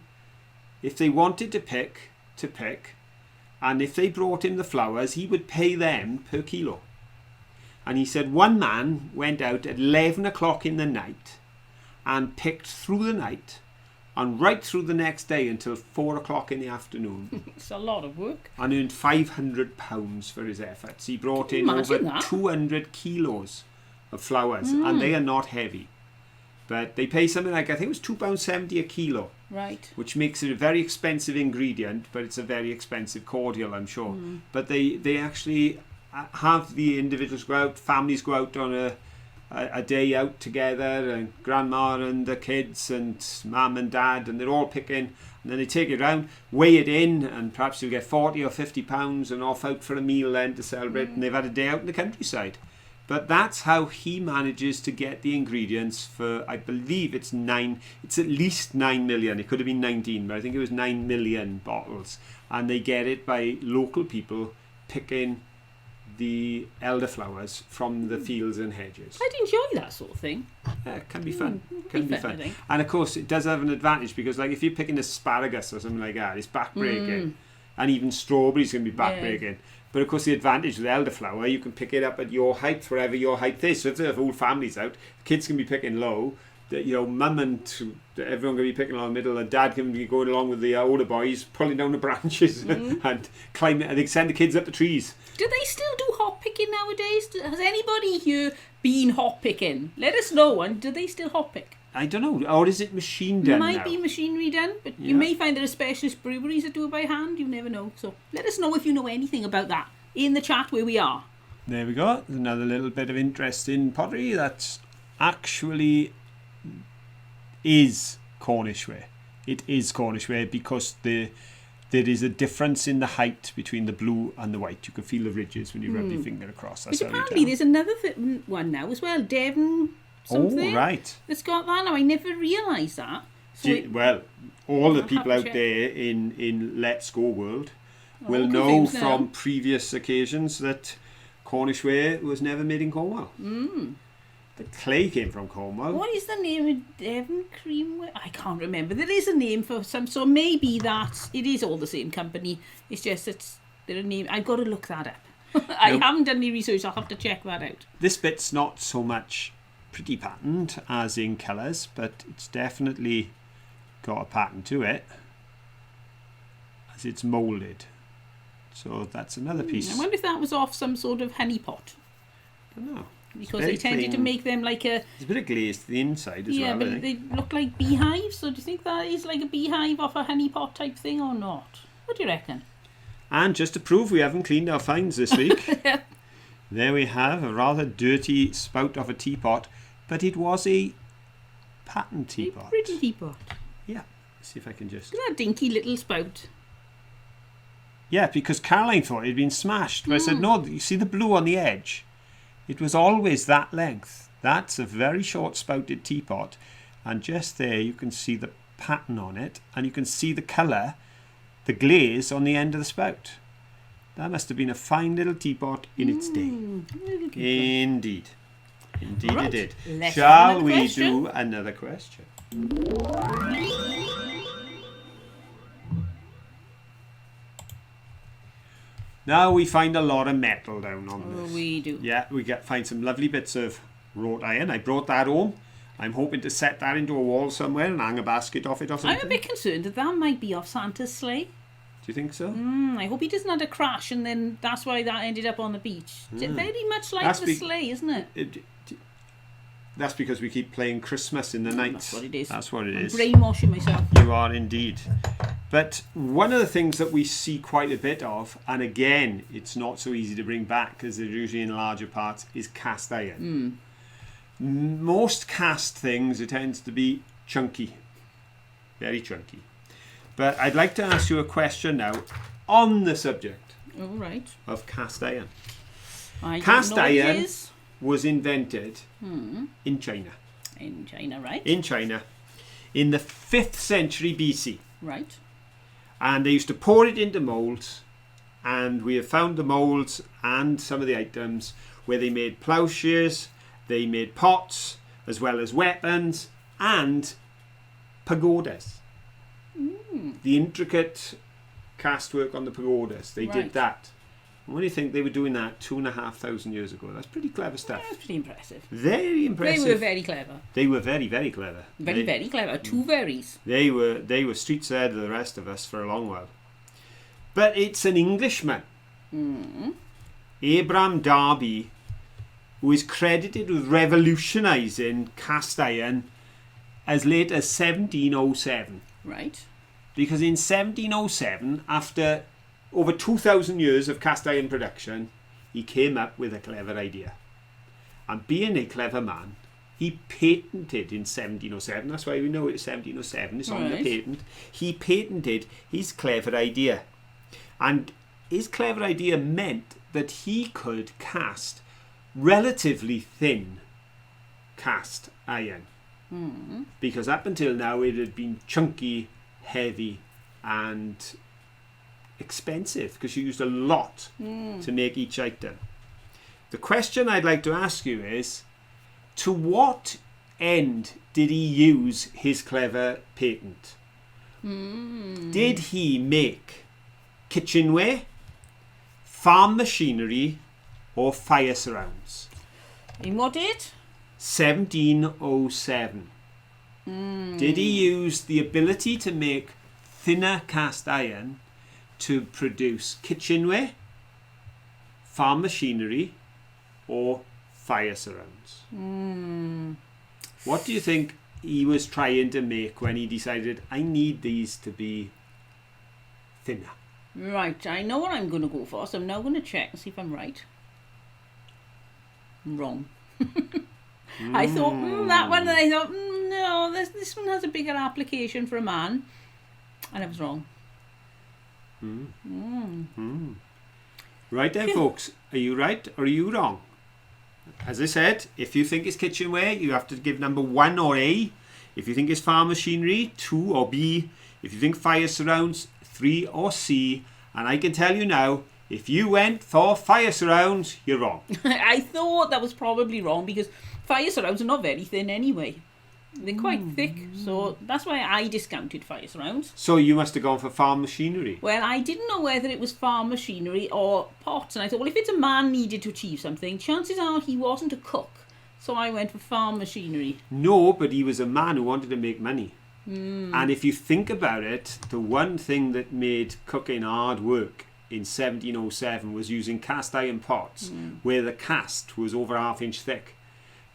if they wanted to pick, and if they brought him the flowers, he would pay them per kilo. And he said one man went out at 11 o'clock in the night and picked through the night and right through the next day until 4 o'clock in the afternoon. It's a lot of work. And earned £500 for his efforts. He brought in over 200 kilos of flowers, and they are not heavy. But they pay something like, I think it was £2.70 a kilo. Right. Which makes it a very expensive ingredient, but it's a very expensive cordial, I'm sure. But they actually have the individuals go out, families go out on a day out together, and grandma and the kids and mum and dad, and they're all picking, and then they take it around, weigh it in, and perhaps you'll get 40 or 50 pounds and off out for a meal then to celebrate, and they've had a day out in the countryside. But that's how he manages to get the ingredients for, I believe it's at least 9 million. It could have been 19, but I think it was 9 million bottles. And they get it by local people picking the elderflowers from the fields and hedges. I'd enjoy that sort of thing. Yeah, it can be fun. Can be fun. And of course, it does have an advantage because, like, if you're picking asparagus or something like that, it's backbreaking. And even strawberries can be backbreaking. Yeah. But of course, the advantage with elderflower, you can pick it up at your height, wherever your height is. So if they have whole families out, kids can be picking low. Mum and everyone can be picking along the middle, and dad can be going along with the older boys, pulling down the branches and climbing, and they send the kids up the trees. Do they still do hop picking nowadays? Has anybody here been hot picking, let us know. And do they still hot pick? I don't know. Or is it machine done Might now? be machinery done, but you may find there are specialist breweries that do it by hand. You never know. So let us know if you know anything about that in the chat where we are. There we go. There's another little bit of interest in pottery. That's actually is Cornish ware. It is Cornish ware because there is a difference in the height between the blue and the white. You can feel the ridges when you rub your finger across. That's But how you apparently tell. there's another one now as well. Devon something. Oh, right. That's got that now. I never realised that. So Well, all the I'll people have to out check. there in Let's Go world will all know confused now. from previous occasions that Cornish ware was never made in Cornwall. The clay came from Cornwall. What is the name of Devon Creamware? I can't remember. There is a name for some, so maybe that it is all the same company. It's just they're a name. I've got to look that up. I haven't done any research. I'll have to check that out. This bit's not so much pretty patterned as in colours, but it's definitely got a pattern to it as it's moulded. So that's another piece. I wonder if that was off some sort of honey pot. I don't know. Because they tended to make them like a... There's a bit of glaze to the inside as Yeah, well, I but think. they look like beehives. So do you think that is like a beehive off a honey pot type thing or not? What do you reckon? And just to prove we haven't cleaned our finds this week, there we have a rather dirty spout of a teapot, but it was a pattern teapot. A pretty teapot. Yeah, let's see if I can just... Look at that dinky little spout. Yeah, because Caroline thought it had been smashed. But I said, no, you see the blue on the edge? It was always that length. That's a very short spouted teapot. And just there you can see the pattern on it. And you can see the colour, the glaze on the end of the spout. That must have been a fine little teapot in its day. Indeed. Indeed Right. it did. Let's have Shall another we question. do another question? Now we find a lot of metal down on Oh, this. we do. Yeah, we find some lovely bits of wrought iron. I brought that home. I'm hoping to set that into a wall somewhere and hang a basket off it or something. I'm a bit concerned that might be off Santa's sleigh. Do you think so? I hope he doesn't have a crash and then that's why that ended up on the beach. Very much like That's the sleigh, isn't it? That's because we keep playing Christmas in the night. That's what it is. That's what it I'm is. brainwashing myself. You are indeed. But one of the things that we see quite a bit of, and again, it's not so easy to bring back because they're usually in larger parts, is cast iron. Most cast things, it tends to be chunky. Very chunky. But I'd like to ask you a question now on the subject All right. of cast iron. I don't Cast know what it iron is. was invented in China. In China, right? In China in the 5th century BC. Right. And they used to pour it into moulds, and we have found the moulds and some of the items where they made ploughshares, they made pots, as well as weapons and pagodas. The intricate cast work on the pagodas, they did Right. that. And what do you think they were doing that 2,500 years ago? That's pretty clever stuff. That's pretty impressive. Very impressive. They were very clever. They were very, very clever. Very, very clever. Two veries. They were streets ahead of the rest of us for a long while. But it's an Englishman, Abraham Darby, who is credited with revolutionising cast iron as late as 1707. Right. Because in 1707, after over 2,000 years of cast iron production, he came up with a clever idea. And being a clever man, he patented in 1707, that's why we know it's 1707, it's on the Right. patent. He patented his clever idea. And his clever idea meant that he could cast relatively thin cast iron. Because up until now it had been chunky, heavy and expensive because you used a lot to make each item. The question I'd like to ask you is, to what end did he use his clever patent? Did he make kitchenware, farm machinery or fire surrounds? In what date? 1707. Did he use the ability to make thinner cast iron to produce kitchenware, farm machinery or fire surrounds? What do you think he was trying to make when he decided, I need these to be thinner? Right, I know what I'm going to go for, so I'm now going to check and see if I'm right. I'm wrong. I thought that one, and I thought, no, this one has a bigger application for a man. And I was wrong. Right then, folks. Are you right or are you wrong? As I said, if you think it's kitchenware, you have to give number 1 or A. If you think it's farm machinery, 2 or B. If you think fire surrounds, 3 or C. And I can tell you now, if you went for fire surrounds, you're wrong. I thought that was probably wrong because fire surrounds are not very thin anyway. They're quite thick, so that's why I discounted fire surrounds. So you must have gone for farm machinery. Well, I didn't know whether it was farm machinery or pots, and I thought, well, if it's a man needed to achieve something, chances are he wasn't a cook. So I went for farm machinery. No, but he was a man who wanted to make money. And if you think about it, the one thing that made cooking hard work in 1707 was using cast iron pots where the cast was over ½ inch thick.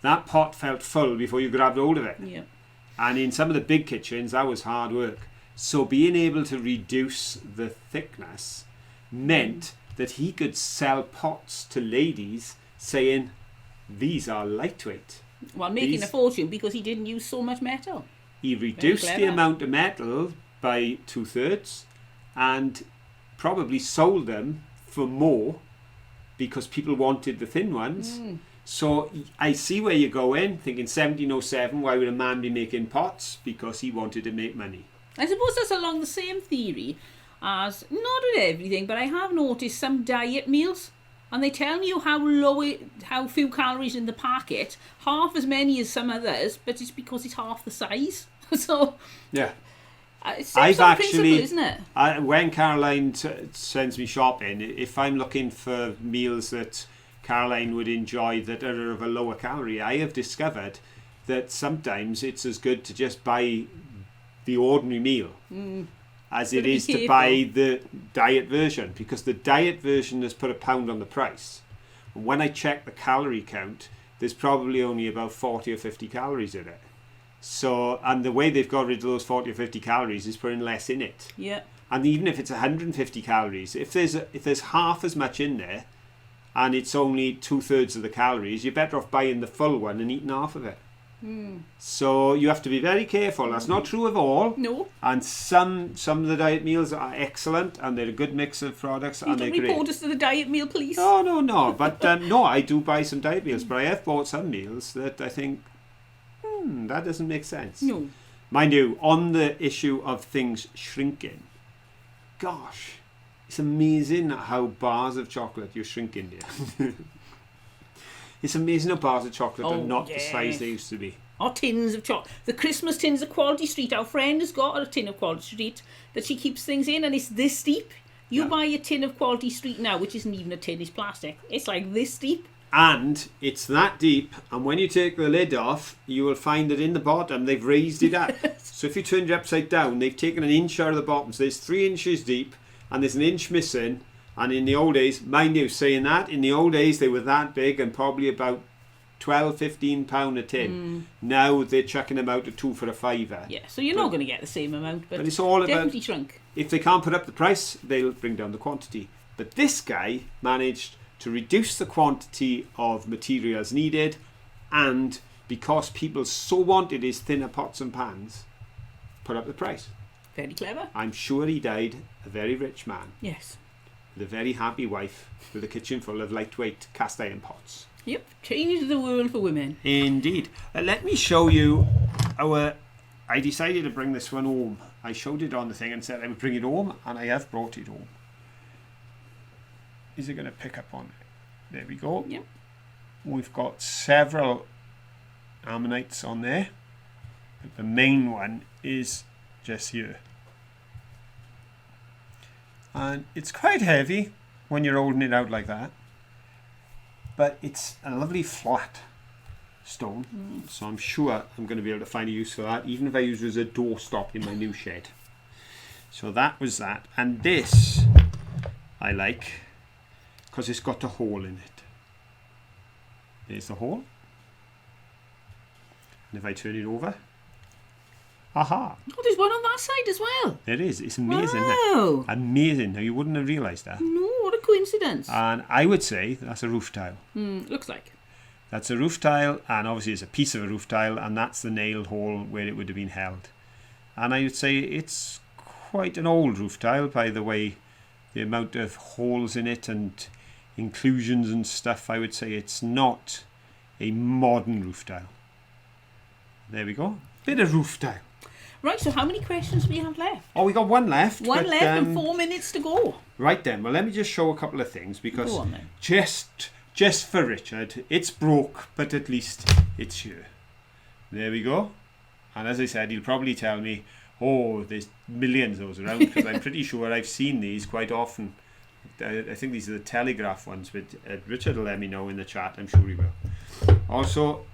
That pot felt full before you grabbed hold of it. Yeah. And in some of the big kitchens, that was hard work. So being able to reduce the thickness meant that he could sell pots to ladies saying, these are lightweight. Well, making a fortune because he didn't use so much metal. He reduced the amount of metal by 2/3 and probably sold them for more because people wanted the thin ones. So I see where you're going, thinking 1707, why would a man be making pots? Because he wanted to make money. I suppose that's along the same theory as, not with everything, but I have noticed some diet meals, and they tell you how few calories in the packet, half as many as some others, but it's because it's half the size. So yeah, it's I've actually, isn't it? When Caroline sends me shopping, if I'm looking for meals that Caroline would enjoy that are of a lower calorie, I have discovered that sometimes it's as good to just buy the ordinary meal as it is to buy the diet version, because the diet version has put £1 on the price. And when I check the calorie count, there's probably only about 40 or 50 calories in it. So, and the way they've got rid of those 40 or 50 calories is putting less in it. Yeah. And even if it's 150 calories, if there's half as much in there, and it's only 2/3 of the calories, you're better off buying the full one and eating half of it. So you have to be very careful. That's not true of all. No. And some of the diet meals are excellent, and they're a good mix of products, and they're great. Report us to the diet meal, please. Oh, no. But no, I do buy some diet meals, but I have bought some meals that I think, that doesn't make sense. No. Mind you, on the issue of things shrinking, gosh, it's amazing how bars of chocolate you're shrinking there. It's amazing how bars of chocolate are not the size they used to be. Or tins of chocolate. The Christmas tins of Quality Street. Our friend has got a tin of Quality Street that she keeps things in, and it's this deep. You buy a tin of Quality Street now, which isn't even a tin, it's plastic. It's like this deep. And it's that deep, and when you take the lid off, you will find that in the bottom they've raised it up. So if you turn it upside down, they've taken an inch out of the bottom. So there's 3 inches deep, and there's an inch missing. And in the old days, mind you, saying that, in the old days they were that big and probably about £12-15 a tin. Now they're chucking them out at 2 for a £5. Yeah, so you're not going to get the same amount, but it's all definitely about, shrunk. If they can't put up the price, they'll bring down the quantity. But this guy managed to reduce the quantity of materials needed, and because people so wanted his thinner pots and pans, put up the price. Very clever. I'm sure he died a very rich man. Yes. With a very happy wife with a kitchen full of lightweight cast iron pots. Yep, changed the world for women. Indeed. Let me show you I decided to bring this one home. I showed it on the thing and said I would bring it home, and I have brought it home. Is it going to pick up on it? There we go. Yep. We've got several ammonites on there, but the main one is just here. And it's quite heavy when you're holding it out like that, but it's a lovely flat stone, so I'm sure I'm going to be able to find a use for that, even if I use it as a doorstop in my new shed. So that was that. And this I like because it's got a hole in it. There's the hole. And if I turn it over, aha! Oh, there's one on that side as well. There is. It's amazing. Wow. Isn't it? Amazing. Now, you wouldn't have realised that. No, what a coincidence. And I would say that's a roof tile. Looks like. That's a roof tile, and obviously it's a piece of a roof tile, and that's the nailed hole where it would have been held. And I would say it's quite an old roof tile, by the way, the amount of holes in it and inclusions and stuff. I would say it's not a modern roof tile. There we go. Bit of roof tile. Right, so how many questions do we have left? Oh, we got one left. One left and 4 minutes to go. Right then, well, let me just show a couple of things, because Go on, then. just for Richard, it's broke, but at least it's here. There we go. And as I said, he'll probably tell me, oh, there's millions of those around, because I'm pretty sure I've seen these quite often. I think these are the Telegraph ones, but Richard will let me know in the chat. I'm sure he will. Also,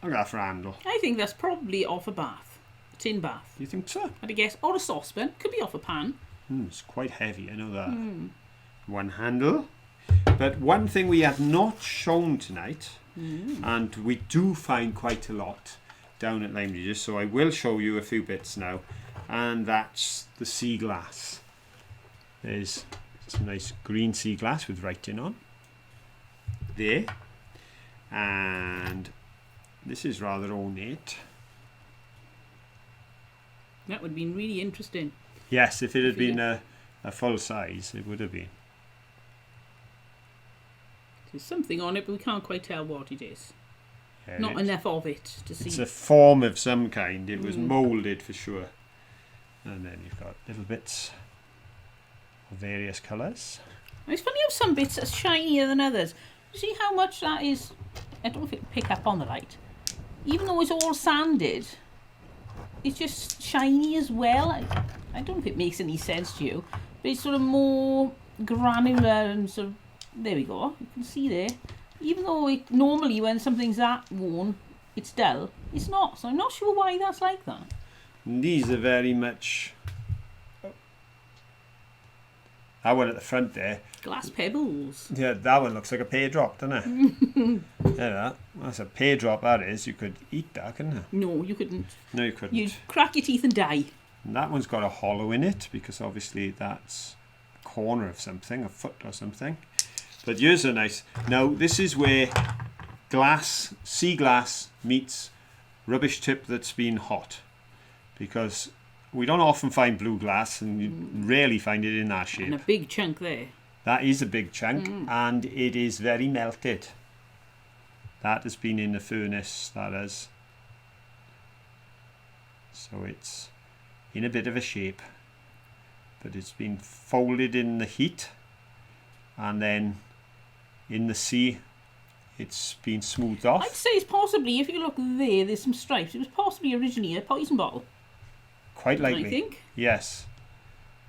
I've got a handle. I think that's probably off a bath. A tin bath. Do you think so? I'd guess. Or a saucepan. Could be off a pan. It's quite heavy, I know that. One handle. But one thing we have not shown tonight, and we do find quite a lot down at Lime Regis, so I will show you a few bits now, and that's the sea glass. There's some nice green sea glass with writing on there, and this is rather ornate. That would have been really interesting. Yes, if it had been a full size, it would have been. There's something on it, but we can't quite tell what it is. Yeah, Not enough of it to see. It's a form of some kind. It was moulded for sure. And then you've got little bits of various colours. It's funny how some bits are shinier than others. You see how much that is? I don't know if it will pick up on the light. Even though it's all sanded, it's just shiny as well. I don't know if it makes any sense to you, but it's sort of more granular and sort of. There we go. You can see there. Even though normally when something's that worn, it's dull, it's not. So I'm not sure why that's like that. And these are very much. That one at the front there. Glass pebbles. Yeah, that one looks like a pear drop, doesn't it? Yeah, that's a pear drop. That is. You could eat that, couldn't you? No, you couldn't. No, you couldn't. You'd crack your teeth and die. And that one's got a hollow in it because obviously that's a corner of something, a foot or something. But yours are nice. Now, this is where sea glass meets rubbish tip that's been hot. Because we don't often find blue glass, and you rarely find it in that shape. And a big chunk there. That is a big chunk, and it is very melted. That has been in the furnace, that is. So it's in a bit of a shape. But it's been folded in the heat, and then in the sea it's been smoothed off. I'd say it's possibly, if you look there's some stripes. It was possibly originally a poison bottle. Quite likely. I think. Yes.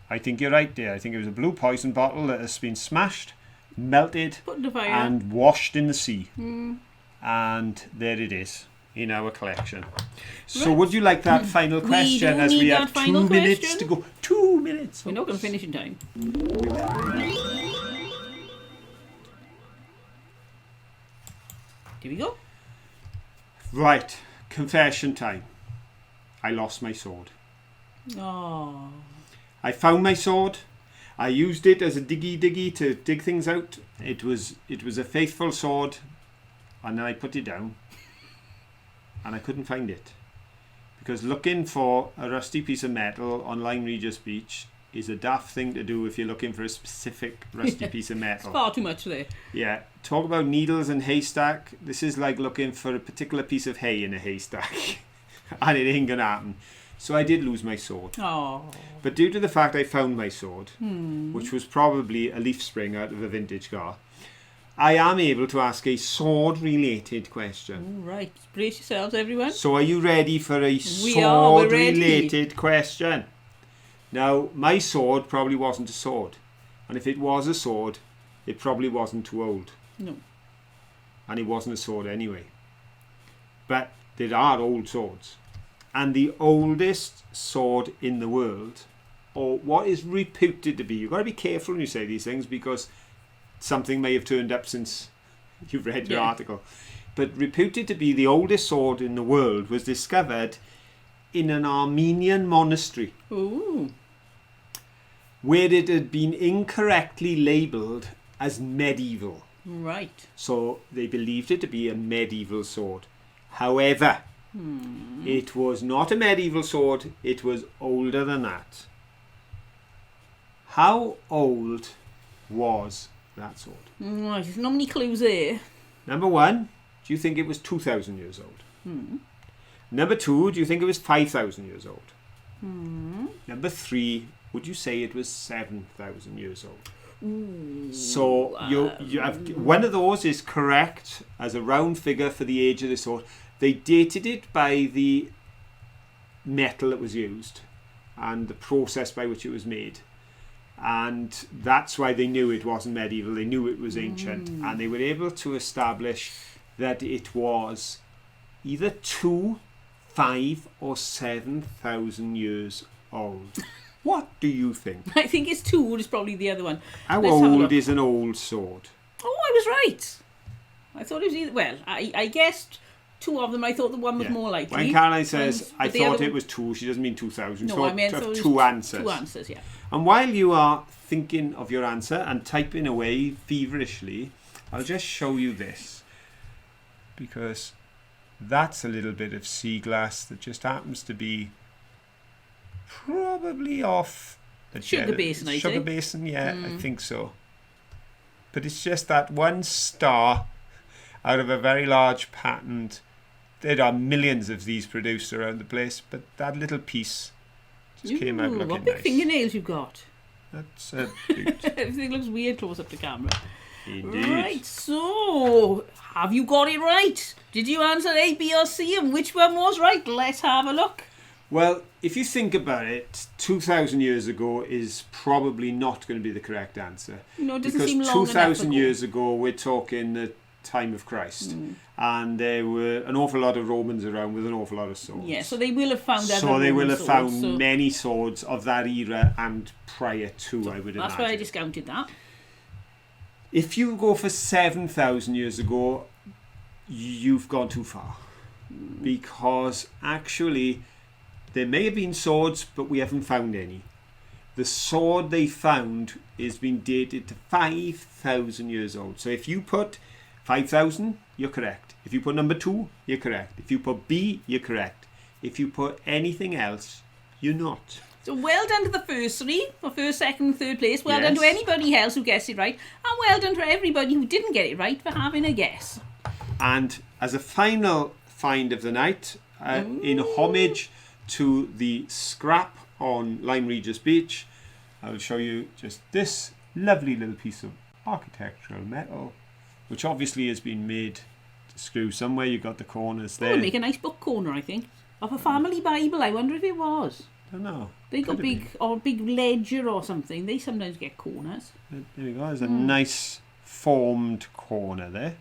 I think you're right there. I think it was a blue poison bottle that has been smashed, melted, Put in the fire. and washed in the sea. And there it is in our collection. So Right. would you like that final question do as we need have that 2 final minutes question. to go? 2 minutes. We're not going to finish in time. Here we go. Right. Confession time. I lost my sword. Oh. I found my sword. I used it as a diggy to dig things out. It was a faithful sword, and then I put it down, and I couldn't find it, because looking for a rusty piece of metal on Lyme Regis Beach is a daft thing to do if you're looking for a specific rusty piece of metal. It's far too much there. Yeah, talk about needles and haystack. This is like looking for a particular piece of hay in a haystack, and it ain't gonna happen. So I did lose my sword. Oh. But due to the fact I found my sword, which was probably a leaf spring out of a vintage car, I am able to ask a sword-related question. All right. Brace yourselves, everyone. So are you ready for a We're ready. sword-related question? Now, my sword probably wasn't a sword. And if it was a sword, it probably wasn't too old. No. And it wasn't a sword anyway. But there are old swords. And the oldest sword in the world, or what is reputed to be, you've got to be careful when you say these things, because something may have turned up since you've read your article. But reputed to be the oldest sword in the world, was discovered in an Armenian monastery. Ooh. Where it had been incorrectly labelled as medieval. Right. So they believed it to be a medieval sword. However, it was not a medieval sword, it was older than that. How old was that sword? Right, there's not many clues there. Number one, do you think it was 2,000 years old? Number two, do you think it was 5,000 years old? Number three, would you say it was 7,000 years old? So you have one of those is correct as a round figure for the age of the sword. They dated it by the metal that was used and the process by which it was made, and that's why they knew it wasn't medieval. They knew it was ancient, and they were able to establish that it was either 2, 5 or 7,000 years old. What do you think? I think it's 2 is probably the other one. How old is an old sword? Oh, I was right. I thought it was either... Well, I guessed 2 of them. I thought the one was more likely. When Caroline says, I thought it was 2, she doesn't mean 2,000. No, I meant so 2 answers. 2 answers, yeah. And while you are thinking of your answer and typing away feverishly, I'll just show you this. Because that's a little bit of sea glass that just happens to be probably off the Sugar basin, I Sugar think. basin, yeah, I think so. But it's just that one star out of a very large patent. There are millions of these produced around the place, but that little piece just came out looking what big nice. fingernails you've got. That's a beaut. Everything looks weird close up to camera. Indeed. Right, so have you got it right? Did you answer A, B or C, and which one was right? Let's have a look. Well, if you think about it, 2,000 years ago is probably not going to be the correct answer. No, it doesn't because seem long enough 2,000 ago. years ago, we're talking the time of Christ. And there were an awful lot of Romans around with an awful lot of swords. Yeah, so they will have found other So they will Roman have swords, found so many swords of that era and prior to, I would that's imagine. why I discounted that. If you go for 7,000 years ago, you've gone too far. Because actually, there may have been swords, but we haven't found any. The sword they found is been dated to 5,000 years old. So if you put 5,000, you're correct. If you put number 2, you're correct. If you put B, you're correct. If you put anything else, you're not. So well done to the first 3, for first, second and third place. Well done to anybody else who guessed it right. And well done to everybody who didn't get it right for having a guess. And as a final find of the night, in homage to the scrap on Lyme Regis Beach, I will show you just this lovely little piece of architectural metal, which obviously has been made to screw somewhere. You've got the corners there. It would make a nice book corner, I think. Of a family Bible, I wonder if it was. I don't know. They got big ledger or something. They sometimes get corners. There we go. There's a nice formed corner there.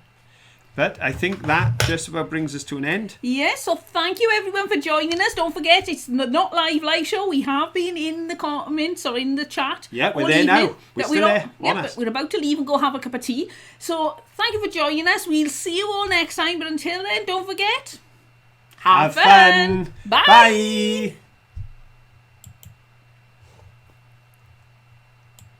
But I think that just about brings us to an end. Yes, so thank you everyone for joining us. Don't forget, it's not live show. We have been in the comments or in the chat. Yeah, we're there now. We're still there. But we're about to leave and go have a cup of tea. So thank you for joining us. We'll see you all next time. But until then, don't forget, have fun. Bye. Bye.